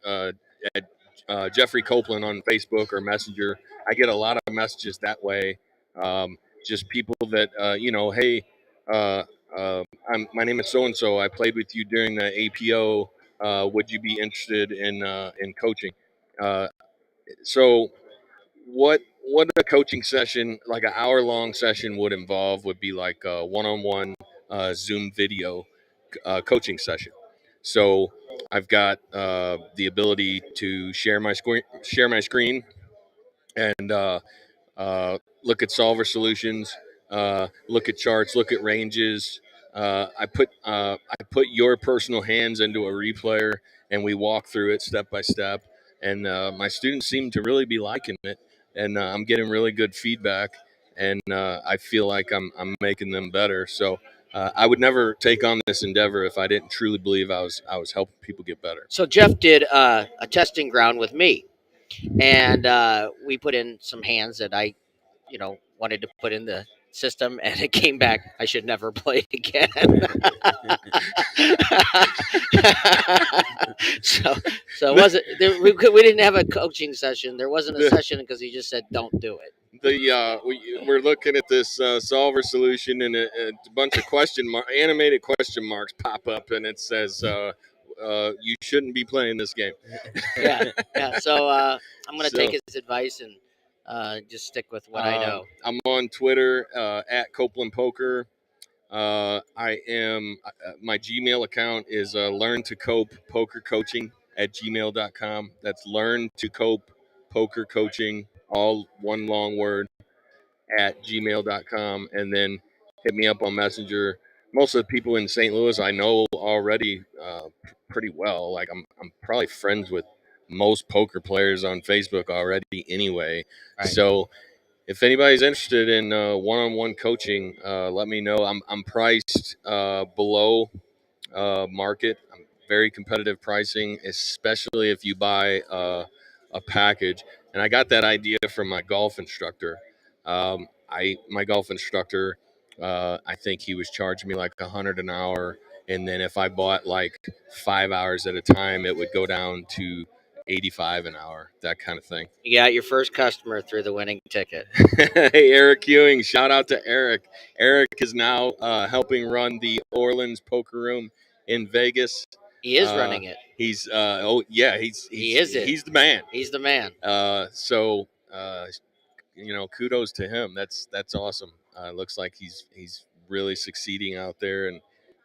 at Jeffrey Copeland on Facebook or Messenger. I get a lot of messages that way. Just people that hey, uh, my name is so and so. I played with you during the APO. Would you be interested in coaching? Uh, so what a coaching session, like an hour long session, would involve would be like a one-on-one Zoom video coaching session. So I've got the ability to share my screen and look at solver solutions, look at charts, look at ranges. I put your personal hands into a replayer, and we walk through it step by step. And my students seem to really be liking it, and I'm getting really good feedback. And I feel like I'm making them better. So I would never take on this endeavor if I didn't truly believe I was helping people get better. So Jeff did a testing ground with me, and we put in some hands that I, wanted to put in the system, and it came back. I should never play again. so, so it wasn't there, we didn't have a coaching session. There wasn't a session because he just said, "Don't do it." We're looking at this solver solution, and a bunch of animated question marks pop up, and it says you shouldn't be playing this game. Yeah. So I'm going to So take his advice and just stick with what I know. I'm on Twitter at Copeland Poker. I am my Gmail account is learn to cope poker coaching at gmail.com. That's learn to cope poker coaching, all one long word, at gmail.com, and then hit me up on Messenger. Most of the people in St. Louis I know already pretty well. Like I'm probably friends with most poker players on Facebook already anyway. Right. So if anybody's interested in one-on-one coaching, let me know. I'm priced below market. I'm very competitive pricing, especially if you buy a package. And I got that idea from my golf instructor. My golf instructor, I think he was charging me like $100 an hour, and then if I bought like 5 hours at a time, it would go down to 85 an hour, that kind of thing. You got your first customer through the winning ticket. Hey, Eric Ewing, shout out to Eric. Eric is now helping run the Orleans Poker Room in Vegas. He is running it. He's he's the man. He's the man. So kudos to him. That's awesome. Looks like he's really succeeding out there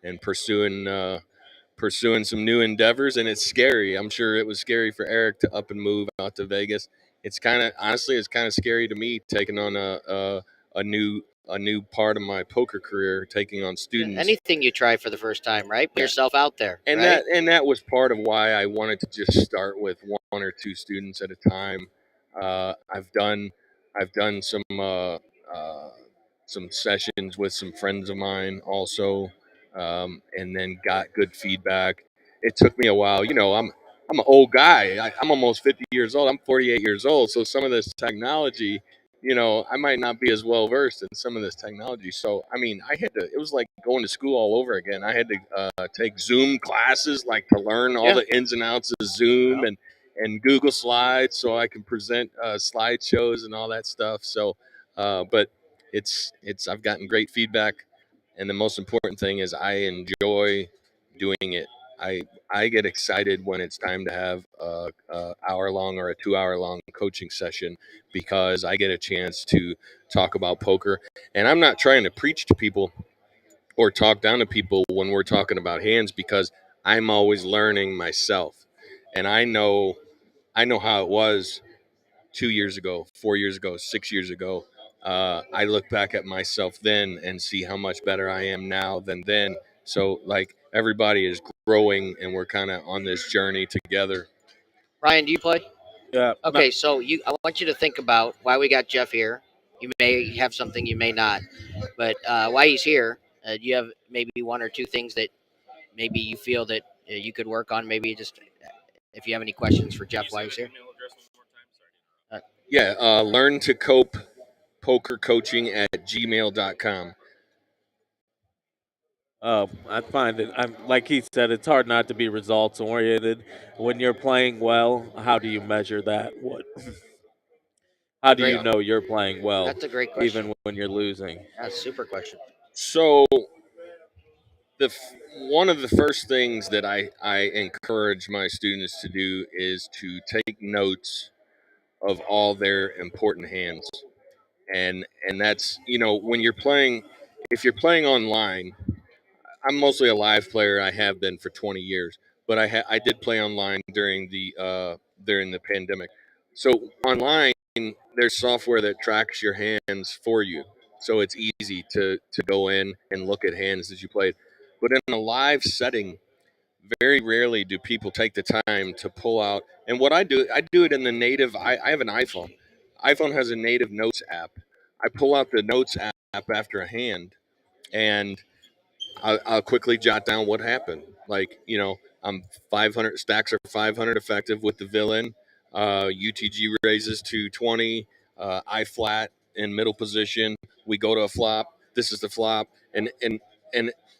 and pursuing some new endeavors, and it's scary. I'm sure it was scary for Eric to up and move out to Vegas. It's kind of scary to me taking on a new a new part of my poker career, taking on students. Anything you try for the first time, right? Put yourself out there, and right? that was part of why I wanted to just start with one or two students at a time. I've done some sessions with some friends of mine also, and then got good feedback. It took me a while. I'm an old guy. I'm almost 50 years old. I'm 48 years old. So some of this technology, I might not be as well versed in some of this technology. So, I mean, it was like going to school all over again. I had to take Zoom classes, like to learn all the ins and outs of Zoom and Google Slides so I can present slideshows and all that stuff. So, but I've gotten great feedback. And the most important thing is I enjoy doing it. I get excited when it's time to have a hour long or a 2 hour long coaching session because I get a chance to talk about poker. And I'm not trying to preach to people or talk down to people when we're talking about hands because I'm always learning myself. And I know how it was 2 years ago, 4 years ago, 6 years ago. I look back at myself then and see how much better I am now than then. So, like, everybody is growing and we're kind of on this journey together. Ryan, do you play? Yeah. Okay, so I want you to think about why we got Jeff here. You may have something, you may not, but why he's here. Do you have maybe one or two things that maybe you feel that you could work on? Maybe just if you have any questions for Jeff while he's here. Yeah, learn to cope pokercoaching at gmail.com. I find it. Like he said, it's hard not to be results oriented. When you're playing well, how do you measure that? How do you know you're playing well, That's a great question. even when you're losing? That's a super question. So, one of the first things that I encourage my students to do is to take notes of all their important hands. And that's, when you're playing, if you're playing online, I'm mostly a live player. I have been for 20 years, but I did play online during the pandemic. So online, there's software that tracks your hands for you, so it's easy to go in and look at hands that you played. But in a live setting, very rarely do people take the time to pull out. And what I do it in the native. I have an iPhone. iPhone has a native notes app. I pull out the notes app after a hand, and I'll quickly jot down what happened. Like, I'm 500 stacks are 500 effective with the villain. UTG raises to 20. I flat in middle position. We go to a flop. This is the flop, and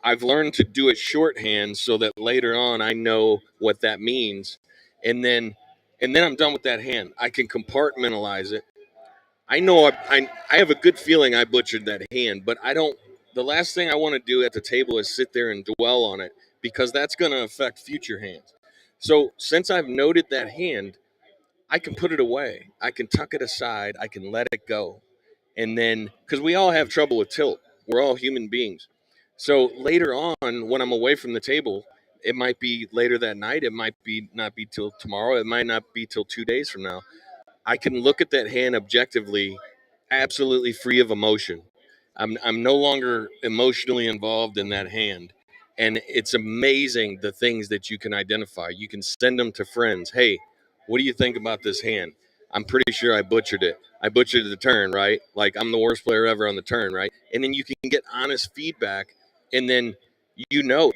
I've learned to do it shorthand so that later on I know what that means, and then I'm done with that hand. I can compartmentalize it. I know I have a good feeling I butchered that hand, but I don't. The last thing I want to do at the table is sit there and dwell on it because that's going to affect future hands. So since I've noted that hand, I can put it away. I can tuck it aside. I can let it go. And then, because we all have trouble with tilt, we're all human beings. So later on, when I'm away from the table, it might be later that night. It might be not be till tomorrow. It might not be till 2 days from now. I can look at that hand objectively, absolutely free of emotion. I'm no longer emotionally involved in that hand. And it's amazing the things that you can identify. You can send them to friends. Hey, what do you think about this hand? I'm pretty sure I butchered it. I butchered the turn, right? Like, I'm the worst player ever on the turn, right? And then you can get honest feedback. And then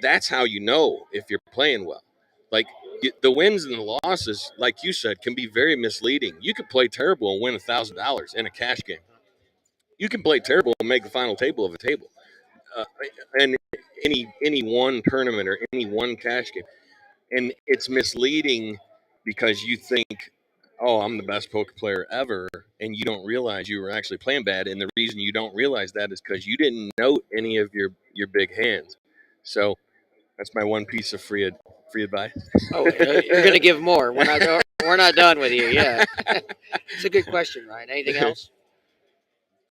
that's how you know if you're playing well. Like, the wins and the losses, like you said, can be very misleading. You could play terrible and win $1,000 in a cash game. You can play terrible and make the final table of a table, uh, and any one tournament or any one cash game, and it's misleading because you think, oh, I'm the best poker player ever, and you don't realize you were actually playing bad. And the reason you don't realize that is because you didn't note any of your big hands. So that's my one piece of free advice. Oh, you're gonna give more. We're not done with you. Yeah, it's a good question, Ryan. Anything else?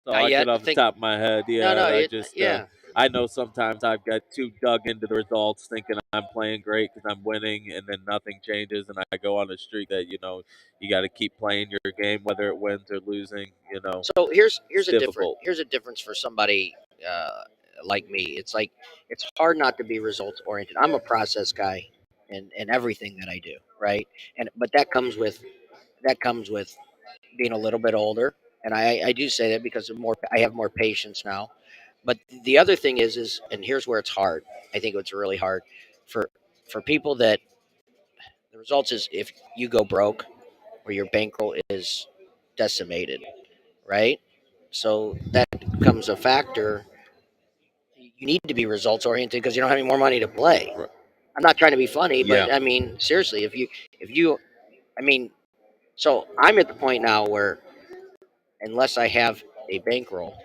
So Not I yet. get off the top of my head. Yeah, No, I just yeah. I know sometimes I've got too dug into the results, thinking I'm playing great because I'm winning, and then nothing changes, and I go on a streak that you got to keep playing your game, whether it wins or losing. So here's It's a different difficult. here's a difference for somebody like me. It's like it's hard not to be results oriented. I'm a process guy in everything that I do, right? But that comes with being a little bit older, and I do say that because I have more patience now. But the other thing is and here's where it's hard. I think it's really hard for people that the results is if you go broke or your bankroll is decimated, right? So that becomes a factor. You need to be results oriented because you don't have any more money to play. Right. I'm not trying to be funny, Yeah. but I mean seriously, if you I mean, so I'm at the point now where unless I have a bankroll,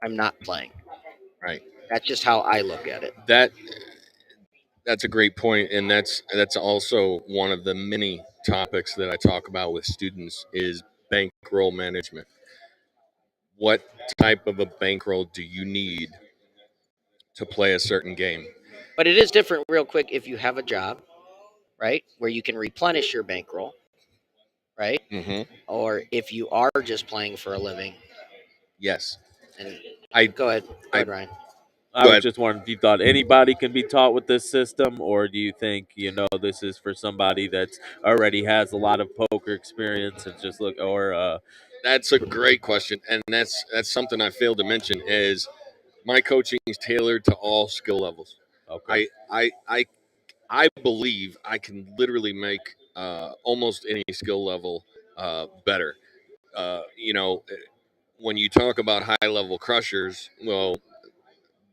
I'm not playing. Right. That's just how I look at it. That's a great point, and that's also one of the many topics that I talk about with students is bankroll management. What type of a bankroll do you need to play a certain game? But it is different, real quick, if you have a job, right, where you can replenish your bankroll, right, Mm-hmm. or if you are just playing for a living. Yes. And I go ahead, I Ryan. I Go was ahead. just wondering if you thought anybody can be taught with this system, or do you think this is for somebody that's already has a lot of poker experience and just look or That's a great question, and that's something I failed to mention is my coaching is tailored to all skill levels. okay. I believe I can literally make almost any skill level better. You know, when you talk about high level crushers, well,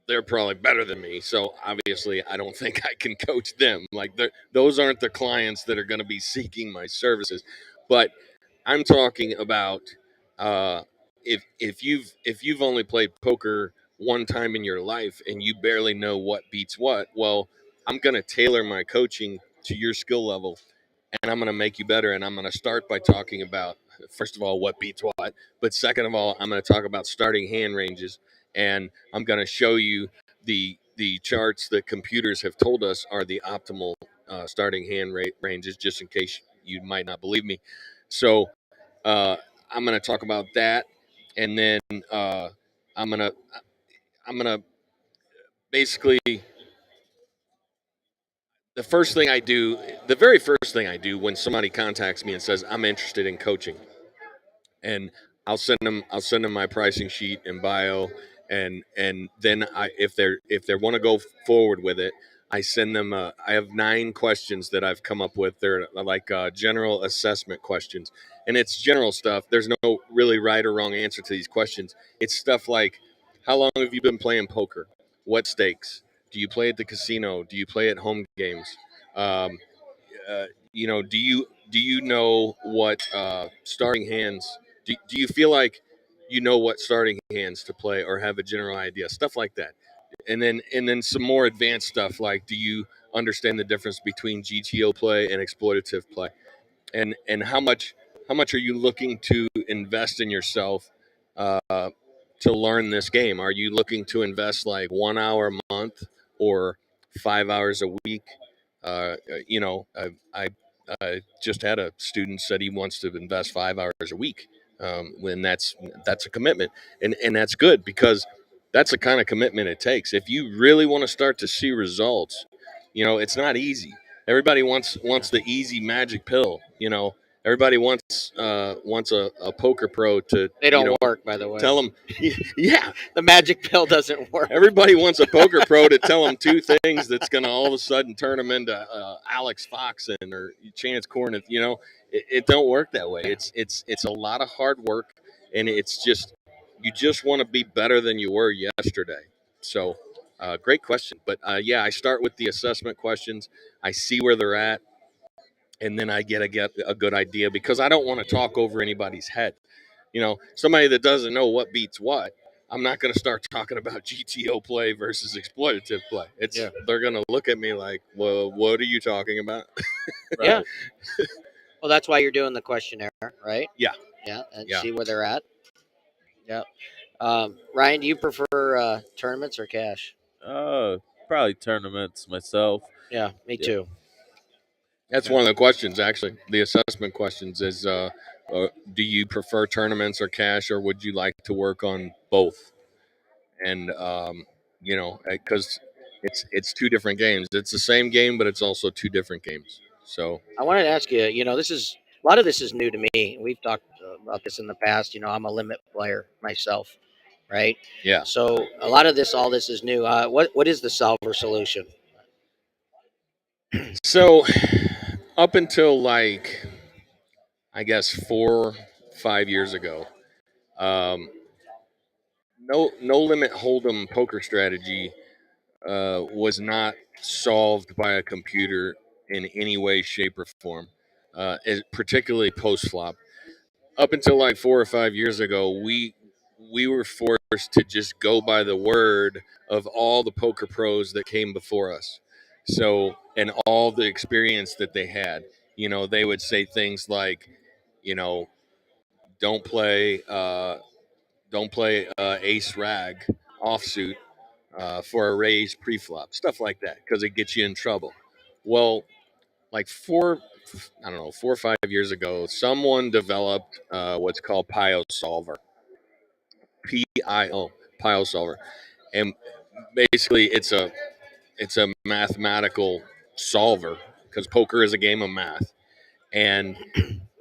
they're probably better than me. So obviously, I don't think I can coach them. Like those aren't the clients that are going to be seeking my services. But I'm talking about uh, if you've only played poker one time in your life and you barely know what beats what, well, I'm going to tailor my coaching to your skill level, and I'm going to make you better. And I'm going to start by talking about first of all what beats what, but second of all, I'm going to talk about starting hand ranges, and I'm going to show you the charts that computers have told us are the optimal starting hand ranges, just in case you might not believe me. So uh, I'm going to talk about that, and then I'm going to I'm going to basically the very first thing I do when somebody contacts me and says I'm interested in coaching, and I'll send them my pricing sheet and bio, and then if they want to go forward with it, I send them I have 9 questions that I've come up with. They're like general assessment questions, and it's general stuff. There's no really right or wrong answer to these questions. It's stuff like, how long have you been playing poker? What stakes? Do you play at the casino? Do you play at home games? um, do you know what starting hands? Do you feel like you know what starting hands to play, or have a general idea? Stuff like that, and then some more advanced stuff like, do you understand the difference between GTO play and exploitative play? And how much are you looking to invest in yourself uh, to learn this game? Are you looking to invest like 1 hour a month or 5 hours a week? I just had a student said he wants to invest 5 hours a week. When that's a commitment, and that's good because that's the kind of commitment it takes. If you really want to start to see results, it's not easy. Everybody wants the easy magic pill. Everybody wants a poker pro to They don't work, by the way. tell them, yeah. The magic pill doesn't work. Everybody wants a poker pro to tell them 2 things that's going to all of a sudden turn them into Alex Foxen or Chance Cornet. It don't work that way. It's a lot of hard work, and it's just you just want to be better than you were yesterday. So, great question. But yeah, I start with the assessment questions. I see where they're at, and then I get a good idea because I don't want to talk over anybody's head. Somebody that doesn't know what beats what, I'm not going to start talking about GTO play versus exploitative play. They're going to look at me like, well, what are you talking about? Right. Yeah. Well, that's why you're doing the questionnaire, right? Yeah. Yeah, and Yeah. see where they're at. Yeah. Ryan, do you prefer tournaments or cash? Probably tournaments myself. Yeah, me Yep. too. That's one of the questions, actually. The assessment questions is, do you prefer tournaments or cash, or would you like to work on both? And because it's two different games. It's the same game, but it's also two different games. So I wanted to ask you. This is a lot of this is new to me. We've talked about this in the past. I'm a limit player myself, right? yeah. So a lot of this, all this is new. What is the solver solution? So up until like I guess 4 5 years ago, um, no limit hold'em poker strategy was not solved by a computer in any way, shape, or form, particularly post flop. Up until like 4 or 5 years ago, we were forced to just go by the word of all the poker pros that came before us. So, and all the experience that they had, they would say things like, you know, don't play, ace rag offsuit for a raise pre-flop, stuff like that, because it gets you in trouble. Well, like I don't know, 4 or 5 years ago, someone developed what's called Pio Solver, PIO, Pio Solver, and basically it's a mathematical solver because poker is a game of math, and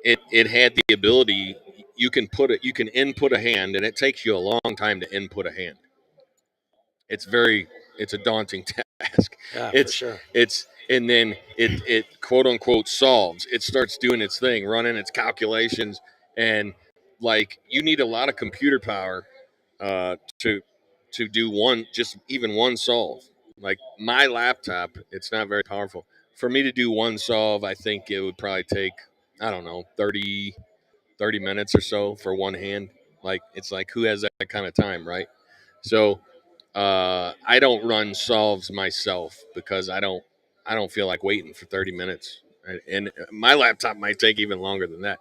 it had the ability you can input a hand, and it takes you a long time to input a hand. It's very it's a daunting task. Yeah, for It's sure. it's and then it quote unquote solves. It starts doing its thing, running its calculations, and like you need a lot of computer power to do even one solve. Like my laptop, it's not very powerful. For me to do one solve, I think it would probably take, I don't know, 30 minutes or so for one hand. Like it's like who has that kind of time, right? So I don't run solves myself because I don't feel like waiting for 30 minutes. And my laptop might take even longer than that.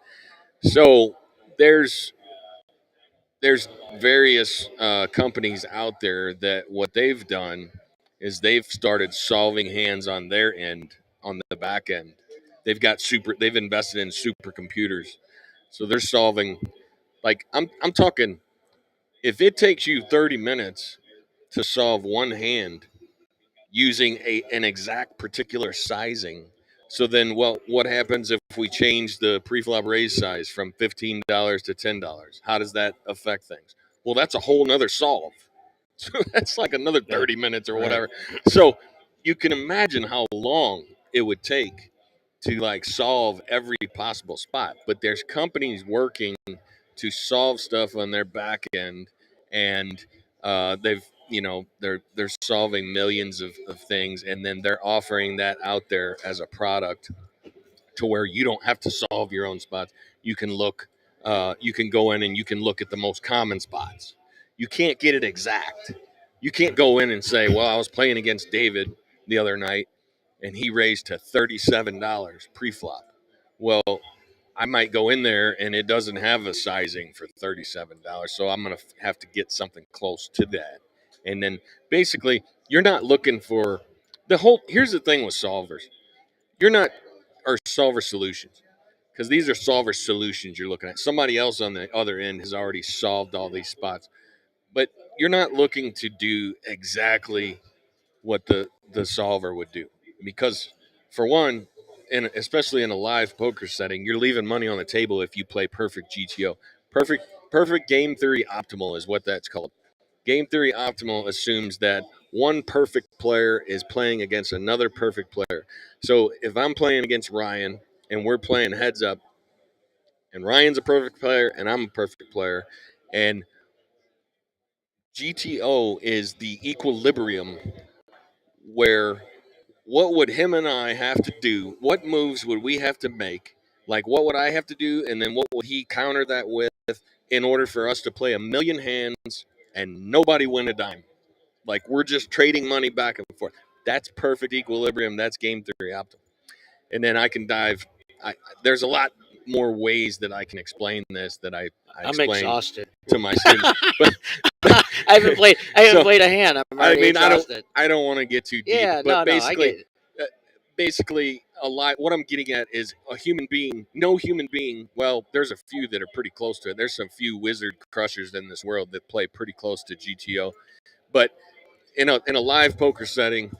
So there's there's various companies out there that what they've done is they've started solving hands on their end, on the back end. They've invested in supercomputers. So they're solving, like I'm talking, if it takes you 30 minutes to solve one hand using an exact particular sizing. So then, well, what happens if we change the preflop raise size from $15 to $10? How does that affect things? Well, that's a whole nother solve. So that's like another Yeah, 30 minutes or right. whatever. So you can imagine how long it would take to like solve every possible spot. But there's companies working to solve stuff on their back end, and they're solving millions of things, and then they're offering that out there as a product to where you don't have to solve your own spots. You can you can go in and you can look at the most common spots. You can't get it exact. You can't go in and say, well, I was playing against David the other night and he raised to $37 pre-flop. Well, I might go in there and it doesn't have a sizing for $37. So I'm going to have to get something close to that. And then basically, you're not looking for here's the thing with solvers. You're not, or solver solutions, because these are solver solutions you're looking at. Somebody else on the other end has already solved all these spots, but you're not looking to do exactly what the solver would do, because for one, and especially in a live poker setting, you're leaving money on the table if you play perfect GTO. Perfect game theory optimal is what that's called. Game theory optimal assumes that one perfect player is playing against another perfect player. So if I'm playing against Ryan and we're playing heads up, and Ryan's a perfect player and I'm a perfect player, and GTO is the equilibrium where what would him and I have to do? What moves would we have to make? Like, what would I have to do? And then what would he counter that with in order for us to play a million hands and nobody win a dime? Like, we're just trading money back and forth. That's perfect equilibrium. That's game theory optimal. And then I can dive. There's a lot. more ways that I can explain this that I I'm explain exhausted. to my students. But I haven't played. I haven't So, played a hand. I'm I already mean, exhausted. I don't want to get too deep, Yeah, but no, I get basically, it. uh, a lot. What I'm getting at is a human being. No human being. Well, there's a few that are pretty close to it. There's some few wizard crushers in this world that play pretty close to GTO, but in a live poker setting,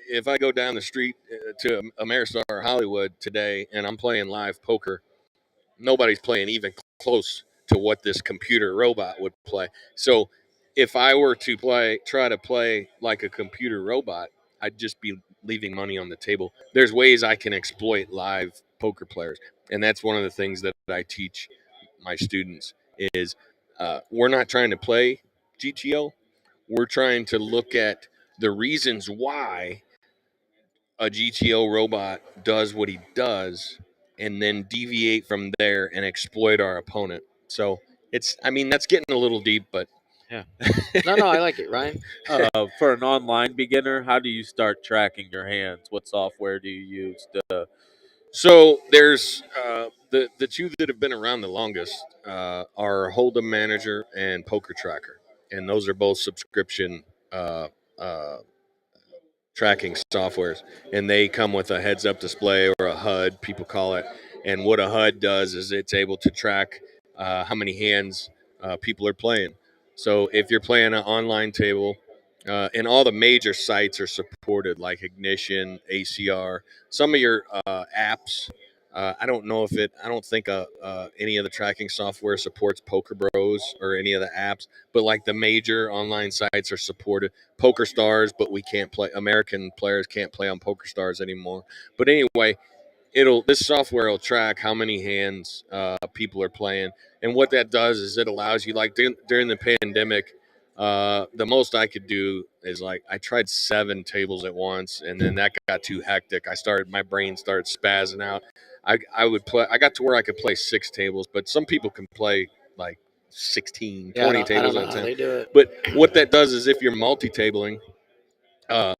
if I go down the street to Ameristar or Hollywood today and I'm playing live poker, nobody's playing even close to what this computer robot would play. So if I were to try to play like a computer robot, I'd just be leaving money on the table. There's ways I can exploit live poker players, and that's one of the things that I teach my students is we're not trying to play GTO. We're trying to look at the reasons why a GTO robot does what he does and then deviate from there and exploit our opponent. So I mean, that's getting a little deep, but Yeah. No, I like it, Ryan. For an online beginner, how do you start tracking your hands? What software do you use to? so there's the two that have been around the longest are Hold'em Manager and Poker Tracker, and those are both subscription uh, uh, tracking softwares, and they come with a heads-up display or a HUD, people call it. And what a HUD does is it's able to track how many hands people are playing. So if you're playing an online table, and all the major sites are supported, like Ignition, ACR, some of your apps. I don't know if it. I don't think any of the tracking software supports Poker Bros or any of the apps, but like the major online sites are supported. Poker Stars, but we can't play. American players can't play on Poker Stars anymore. But anyway, this software will track how many hands people are playing, and what that does is it allows you, like during the pandemic, the most I could do is like I tried 7 tables at once, and then that got too hectic. My brain started spazzing out. I would play. I got to where I could play 6 tables, but some people can play like 16, Yeah, 20 I don't tables know at a how time. they do it. But what that does is if you're multi-tabling, uh,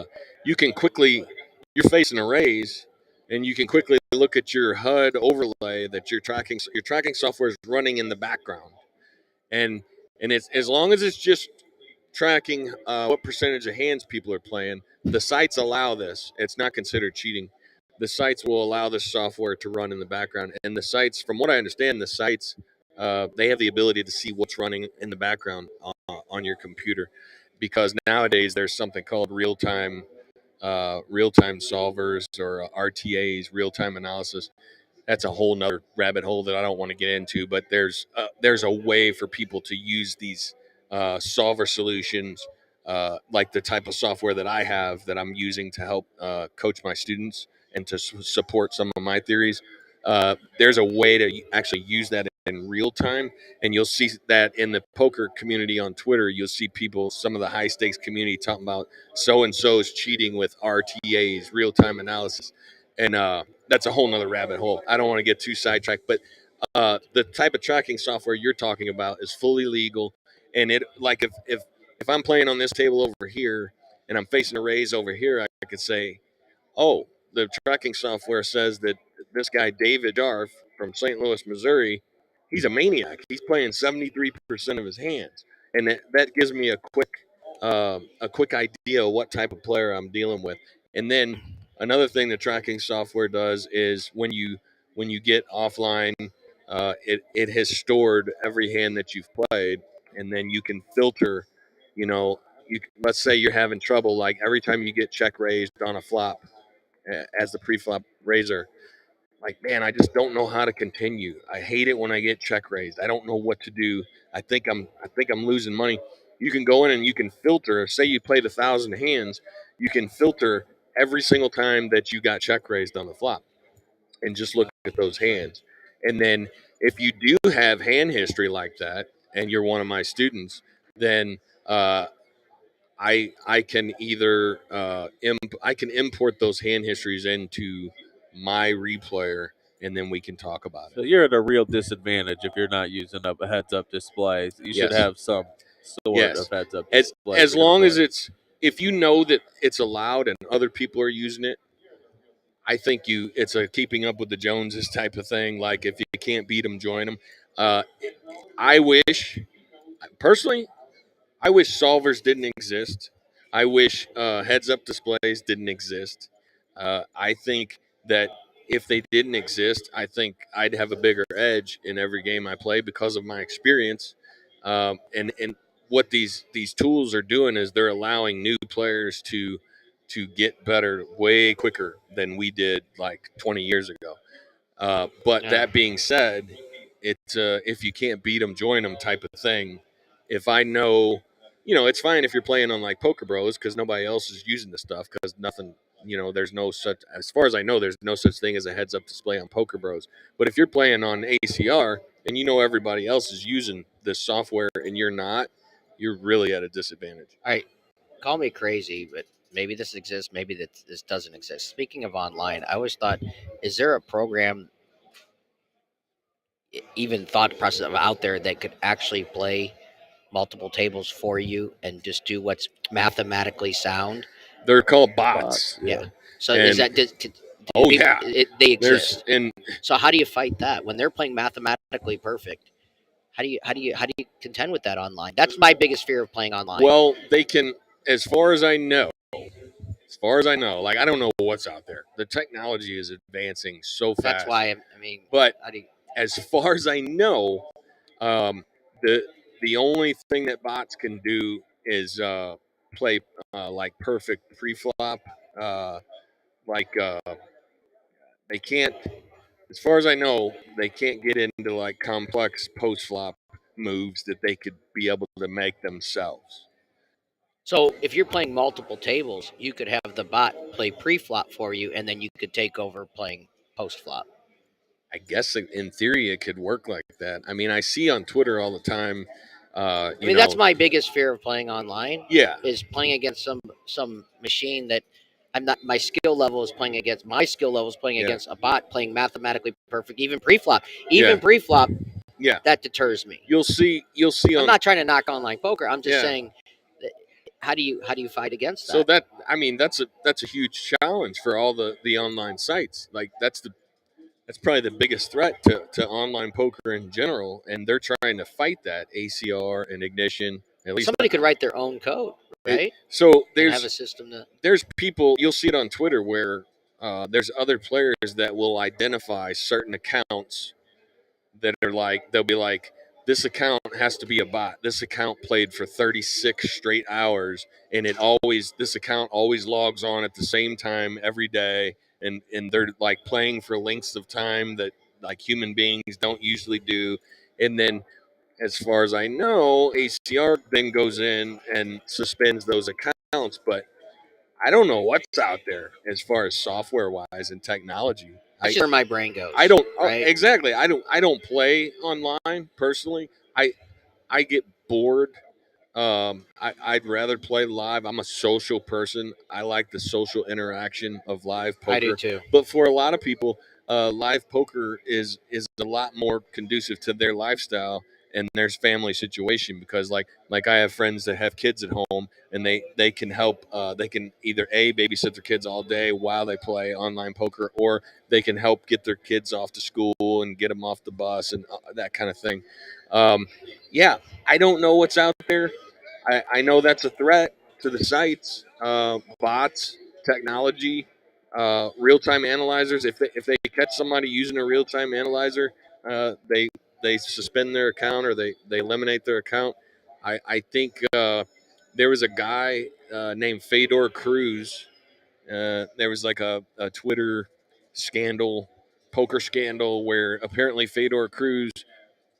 you can quickly, you're facing a raise, and you can quickly look at your HUD overlay that your tracking software is running in the background, and it's as long as it's just tracking what percentage of hands people are playing. The sites allow this. It's not considered cheating. The sites will allow this software to run in the background, and the sites, from what I understand, the sites they have the ability to see what's running in the background on your computer, because nowadays there's something called real-time solvers, or RTAs, real-time analysis. That's a whole nother rabbit hole that I don't want to get into. But there's a way for people to use these solver solutions, like the type of software that I have that I'm using to help coach my students and to support some of my theories. There's a way to actually use that in real time, and you'll see that in the poker community on Twitter. You'll see people, some of the high stakes community, talking about so and so is cheating with RTAs, real time analysis, and that's a whole nother rabbit hole. I don't want to get too sidetracked, but the type of tracking software you're talking about is fully legal, and it, like, if I'm playing on this table over here and I'm facing a raise over here, I could say, oh, the tracking software says that this guy David Jarf from St. Louis, Missouri, he's a maniac. He's playing 73% of his hands, and that gives me a quick idea of what type of player I'm dealing with. And then another thing the tracking software does is when you get offline, it has stored every hand that you've played, and then you can filter. You know, let's say you're having trouble, like every time you get check raised on a flop as the pre-flop raiser, like, man, I just don't know how to continue. I hate it when I get check raised. I don't know what to do. I think I'm losing money. You can go in and you can filter. Say you played 1,000 hands, you can filter every single time that you got check raised on the flop, and just look at those hands. And then if you do have hand history like that, and you're one of my students, then I can either I can import those hand histories into my replayer, and then we can talk about So it. you're at a real disadvantage if you're not using a heads-up display. You should Yes, have some sort of yes. heads-up As display if as you're going to long as play. if you know that it's allowed and other people are using it, I think it's a keeping up with the Joneses type of thing. Like if you can't beat them, join them. I wish, personally, I wish solvers didn't exist. I wish heads up displays didn't exist. I think that if they didn't exist, I think I'd have a bigger edge in every game I play because of my experience. And what these tools are doing is they're allowing new players to get better way quicker than we did like 20 years ago. But Yeah. that being said, it's if you can't beat them, join them type of thing. If I know, it's fine if you're playing on like Poker Bros because nobody else is using the stuff because nothing, there's no such, as far as I know, there's no such thing as a heads up display on Poker Bros. But if you're playing on ACR and everybody else is using this software and you're not, you're really at a disadvantage. All right. Call me crazy, but maybe this exists. Maybe this doesn't exist. Speaking of online, I always thought, is there a program, even thought process of out there that could actually play multiple tables for you and just do what's mathematically sound? They're called bots. Yeah. So is And that oh yeah, they there's exist? and So how do you fight that when they're playing mathematically perfect? How do you contend with that online? That's my biggest fear of playing online. well, they can, as far as I know, like I don't know what's out there. The technology is advancing so fast. That's why I mean, But how do you, as far as I know, um, the only thing that bots can do is play like perfect pre-flop. Like they can't, as far as I know, they can't get into like complex post-flop moves that they could be able to make themselves. so if you're playing multiple tables, you could have the bot play pre-flop for you, and then you could take over playing post-flop. I guess in theory it could work like that. I mean, I see on Twitter all the time. I mean, that's my biggest fear of playing online. Yeah. Is playing against some machine that I'm not. My skill level is playing against. My skill level is playing Yeah. against a bot playing mathematically perfect, even pre-flop. Even pre-flop, Yeah. that deters me. You'll see. I'm not trying to knock online poker. I'm just Yeah. saying, how do you fight against that? So that's a huge challenge for all the online sites. Like that's probably the biggest threat to online poker in general, and they're trying to fight that. ACR and Ignition. At least somebody could write their own code, right? So and have a system that there's people, you'll see it on Twitter where there's other players that will identify certain accounts that are like, they'll be like, this account has to be a bot. This account played for 36 straight hours, and this account always logs on at the same time every day, and they're like playing for lengths of time that like human beings don't usually do. And then, as far as I know, ACR then goes in and suspends those accounts, but I don't know what's out there as far as software wise and technology. that's just where my brain goes. I don't right? exactly. I don't play online personally. I get bored. I'd rather play live. I'm a social person. I like the social interaction of live poker. I do too. But for a lot of people, live poker is a lot more conducive to their lifestyle and their family situation, because like I have friends that have kids at home, and they can help. They can either babysit their kids all day while they play online poker, or they can help get their kids off to school and get them off the bus and that kind of thing. Yeah, I don't know what's out there. I know that's a threat to the sites, bots, technology, real-time analyzers. If they catch somebody using a real-time analyzer, they suspend their account, or they eliminate their account. I think there was a guy named Fedor Cruz. There was like a Twitter scandal, poker scandal, where apparently Fedor Cruz,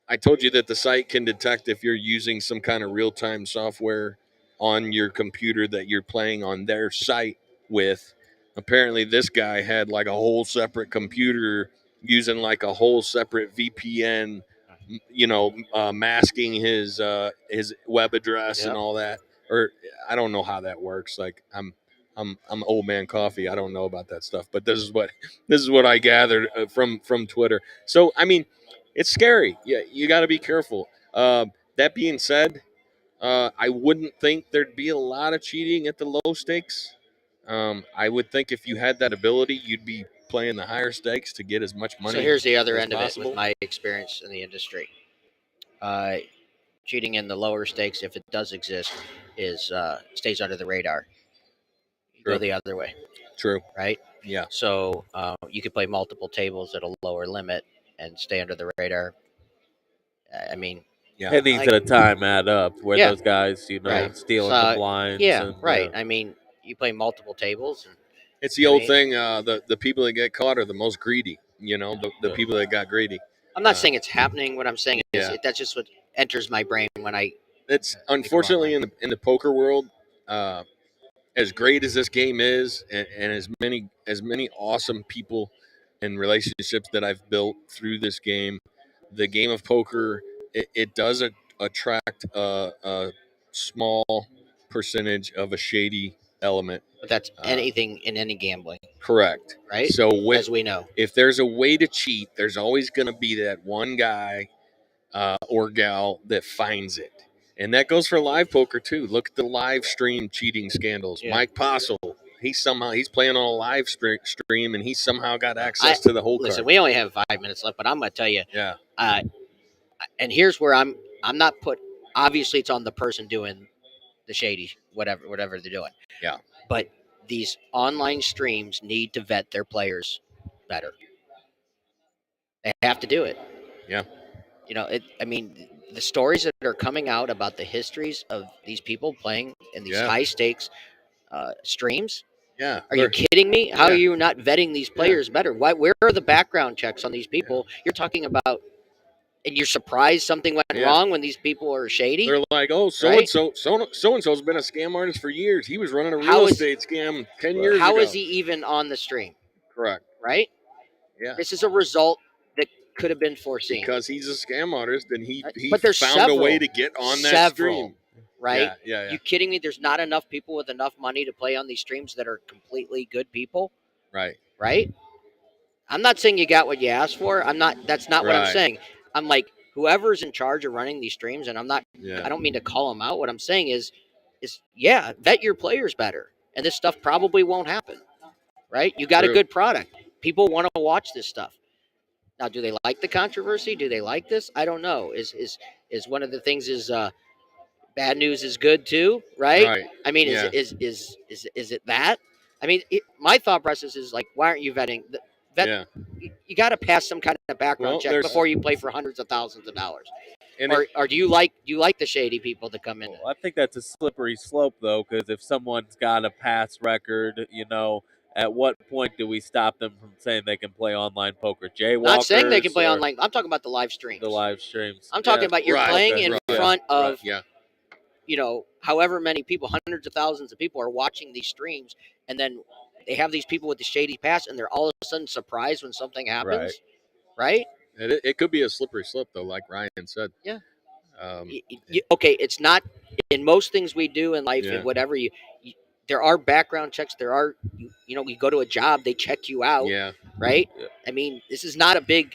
I told you that the site can detect if you're using some kind of real-time software on your computer that you're playing on their site with. Apparently, this guy had like a whole separate computer using like a whole separate VPN, masking his web address and all that. Or I don't know how that works. Like I'm old man coffee. I don't know about that stuff, but this is what I gathered from Twitter. So I mean, it's scary. Yeah, you got to be careful. That being said, I wouldn't think there'd be a lot of cheating at the low stakes. I would think if you had that ability, you'd be playing the higher stakes to get as much money. So here's the other as end of it possible. with my experience in the industry. Cheating in the lower stakes, if it does exist, is stays under the radar. You go True. the other way, True. right? Yeah. So you could play multiple tables at a lower limit and stay under the radar. I mean, Yeah. Pennies like- at a time add up. Where Yeah. those guys, Right. stealing the blinds. Yeah, and, right. I mean, you play multiple tables. And, It's the I old mean- thing. The people that get caught are the most greedy. The people that got greedy. I'm not saying it's happening. What I'm saying is Yeah. that's just what enters my brain when I. It's unfortunately in the poker world, as great as this game is, and as many awesome people and relationships that I've built through this game, the game of poker it does attract a small percentage of a shady element. But that's anything in any gambling. Correct. Right. So as we know, if there's a way to cheat, there's always going to be that one guy or gal that finds it. And that goes for live poker too. Look at the live stream cheating scandals. Yeah. Mike Postle, he's playing on a live stream, and he somehow got access to the whole listen, card. we only have 5 minutes left, but I'm going to tell you. Yeah. And here's where I'm not put. Obviously, it's on the person doing the shady whatever they're doing. Yeah. But these online streams need to vet their players better. They have to do it. Yeah. I mean, the stories that are coming out about the histories of these people playing in these high stakes streams. Yeah. Are you kidding me? How are you not vetting these players better? Where are the background checks on these people? You're talking about, and you're surprised something went wrong when these people are shady? They're like, oh, so-and-so's been a scam artist for years. He was running a real estate scam 10 years ago. How is he even on the stream? Correct. Right? Yeah. This is a result that could have been foreseen. Because he's a scam artist, and he but there's found a way to get on that stream. Right? Yeah. You kidding me? There's not enough people with enough money to play on these streams that are completely good people. Right. Right? I'm not saying you got what you asked for. That's not what I'm saying. I'm like, whoever's in charge of running these streams, and I don't mean to call them out. What I'm saying is vet your players better. And this stuff probably won't happen. Right? You got a good product. People want to watch this stuff. Now, do they like the controversy? Do they like this? I don't know. Is one of the things is bad news is good too, right? I mean, is it that? I mean, my thought process is like, why aren't you vetting? You got to pass some kind of background check before you play for hundreds of thousands of dollars. Or do you like the shady people to come in? Well, I think that's a slippery slope, though, because if someone's got a past record, at what point do we stop them from saying they can play online poker? Jaywalkers? Not saying they can play online. I'm talking about the live streams. The live streams. I'm talking about you're playing in front of, however many people, hundreds of thousands of people are watching these streams, and then they have these people with the shady past, and they're all of a sudden surprised when something happens, right? It could be a slippery slope, though, like Ryan said. Yeah. Okay, it's not in most things we do in life, and whatever there are background checks. There are, you go to a job, they check you out. Yeah. Right. Yeah. I mean, this is not a big.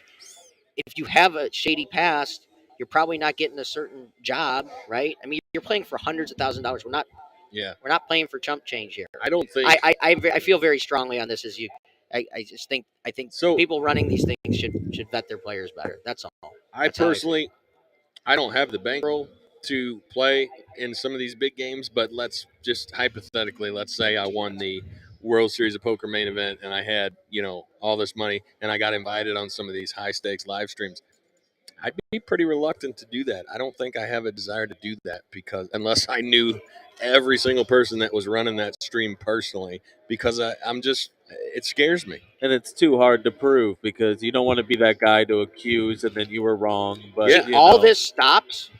If you have a shady past, you're probably not getting a certain job, right? I mean, you're playing for hundreds of thousands of dollars. We're not. Yeah. We're not playing for chump change here. I don't think. I feel very strongly on this. I think people running these things should vet their players better. That's all. I don't have the bankroll to play in some of these big games, but let's just hypothetically, let's say I won the World Series of Poker main event and I had, all this money and I got invited on some of these high stakes live streams. I'd be pretty reluctant to do that. I don't think I have a desire to do that because unless I knew every single person that was running that stream personally, because it scares me. And it's too hard to prove because you don't want to be that guy to accuse and then you were wrong. But all this stops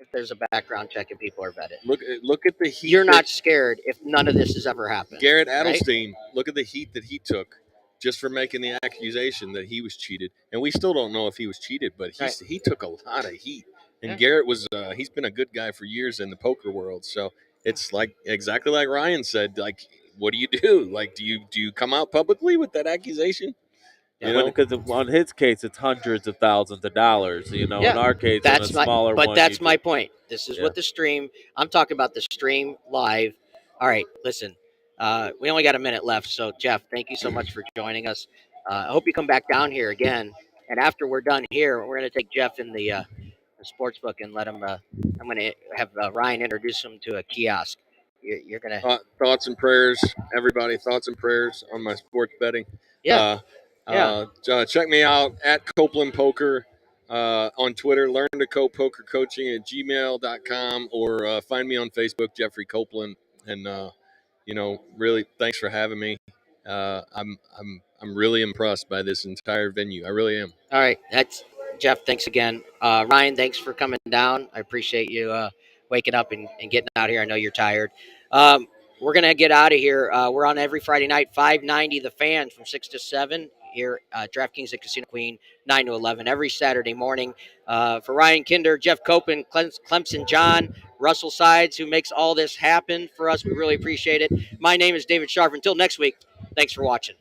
if there's a background check and people are vetted. Look at the heat. You're not scared if none of this has ever happened. Garrett Adelstein, look at the heat that he took just for making the accusation that he was cheated. And we still don't know if he was cheated, but he took a lot of heat. And Garrett was he's been a good guy for years in the poker world. So it's like exactly like Ryan said, like, what do you do? Like, do you come out publicly with that accusation? Because on his case, it's hundreds of thousands of dollars. In our case, that's on a smaller one. But that's my point. This is what the stream. I'm talking about the stream live. All right, listen. We only got a minute left, so Jeff, thank you so much for joining us. I hope you come back down here again. And after we're done here, we're going to take Jeff in the sports book and let him. I'm going to have Ryan introduce him to a kiosk. You're going to. Thoughts and prayers, everybody. Thoughts and prayers on my sports betting. Yeah. Check me out at Copeland Poker on Twitter. Learn to Cope Poker Coaching at gmail.com or find me on Facebook, Jeffrey Copeland. And really, thanks for having me. I'm really impressed by this entire venue. I really am. All right, that's Jeff. Thanks again, Ryan. Thanks for coming down. I appreciate you waking up and getting out here. I know you're tired. We're gonna get out of here. We're on every Friday night, 590 The Fan from 6 to 7 here, DraftKings at Casino Queen, 9 to 11 every Saturday morning. For Ryan Kinder, Jeff Copen, Clemson John, Russell Sides, who makes all this happen for us, we really appreciate it. My name is David Sharp. Until next week, thanks for watching.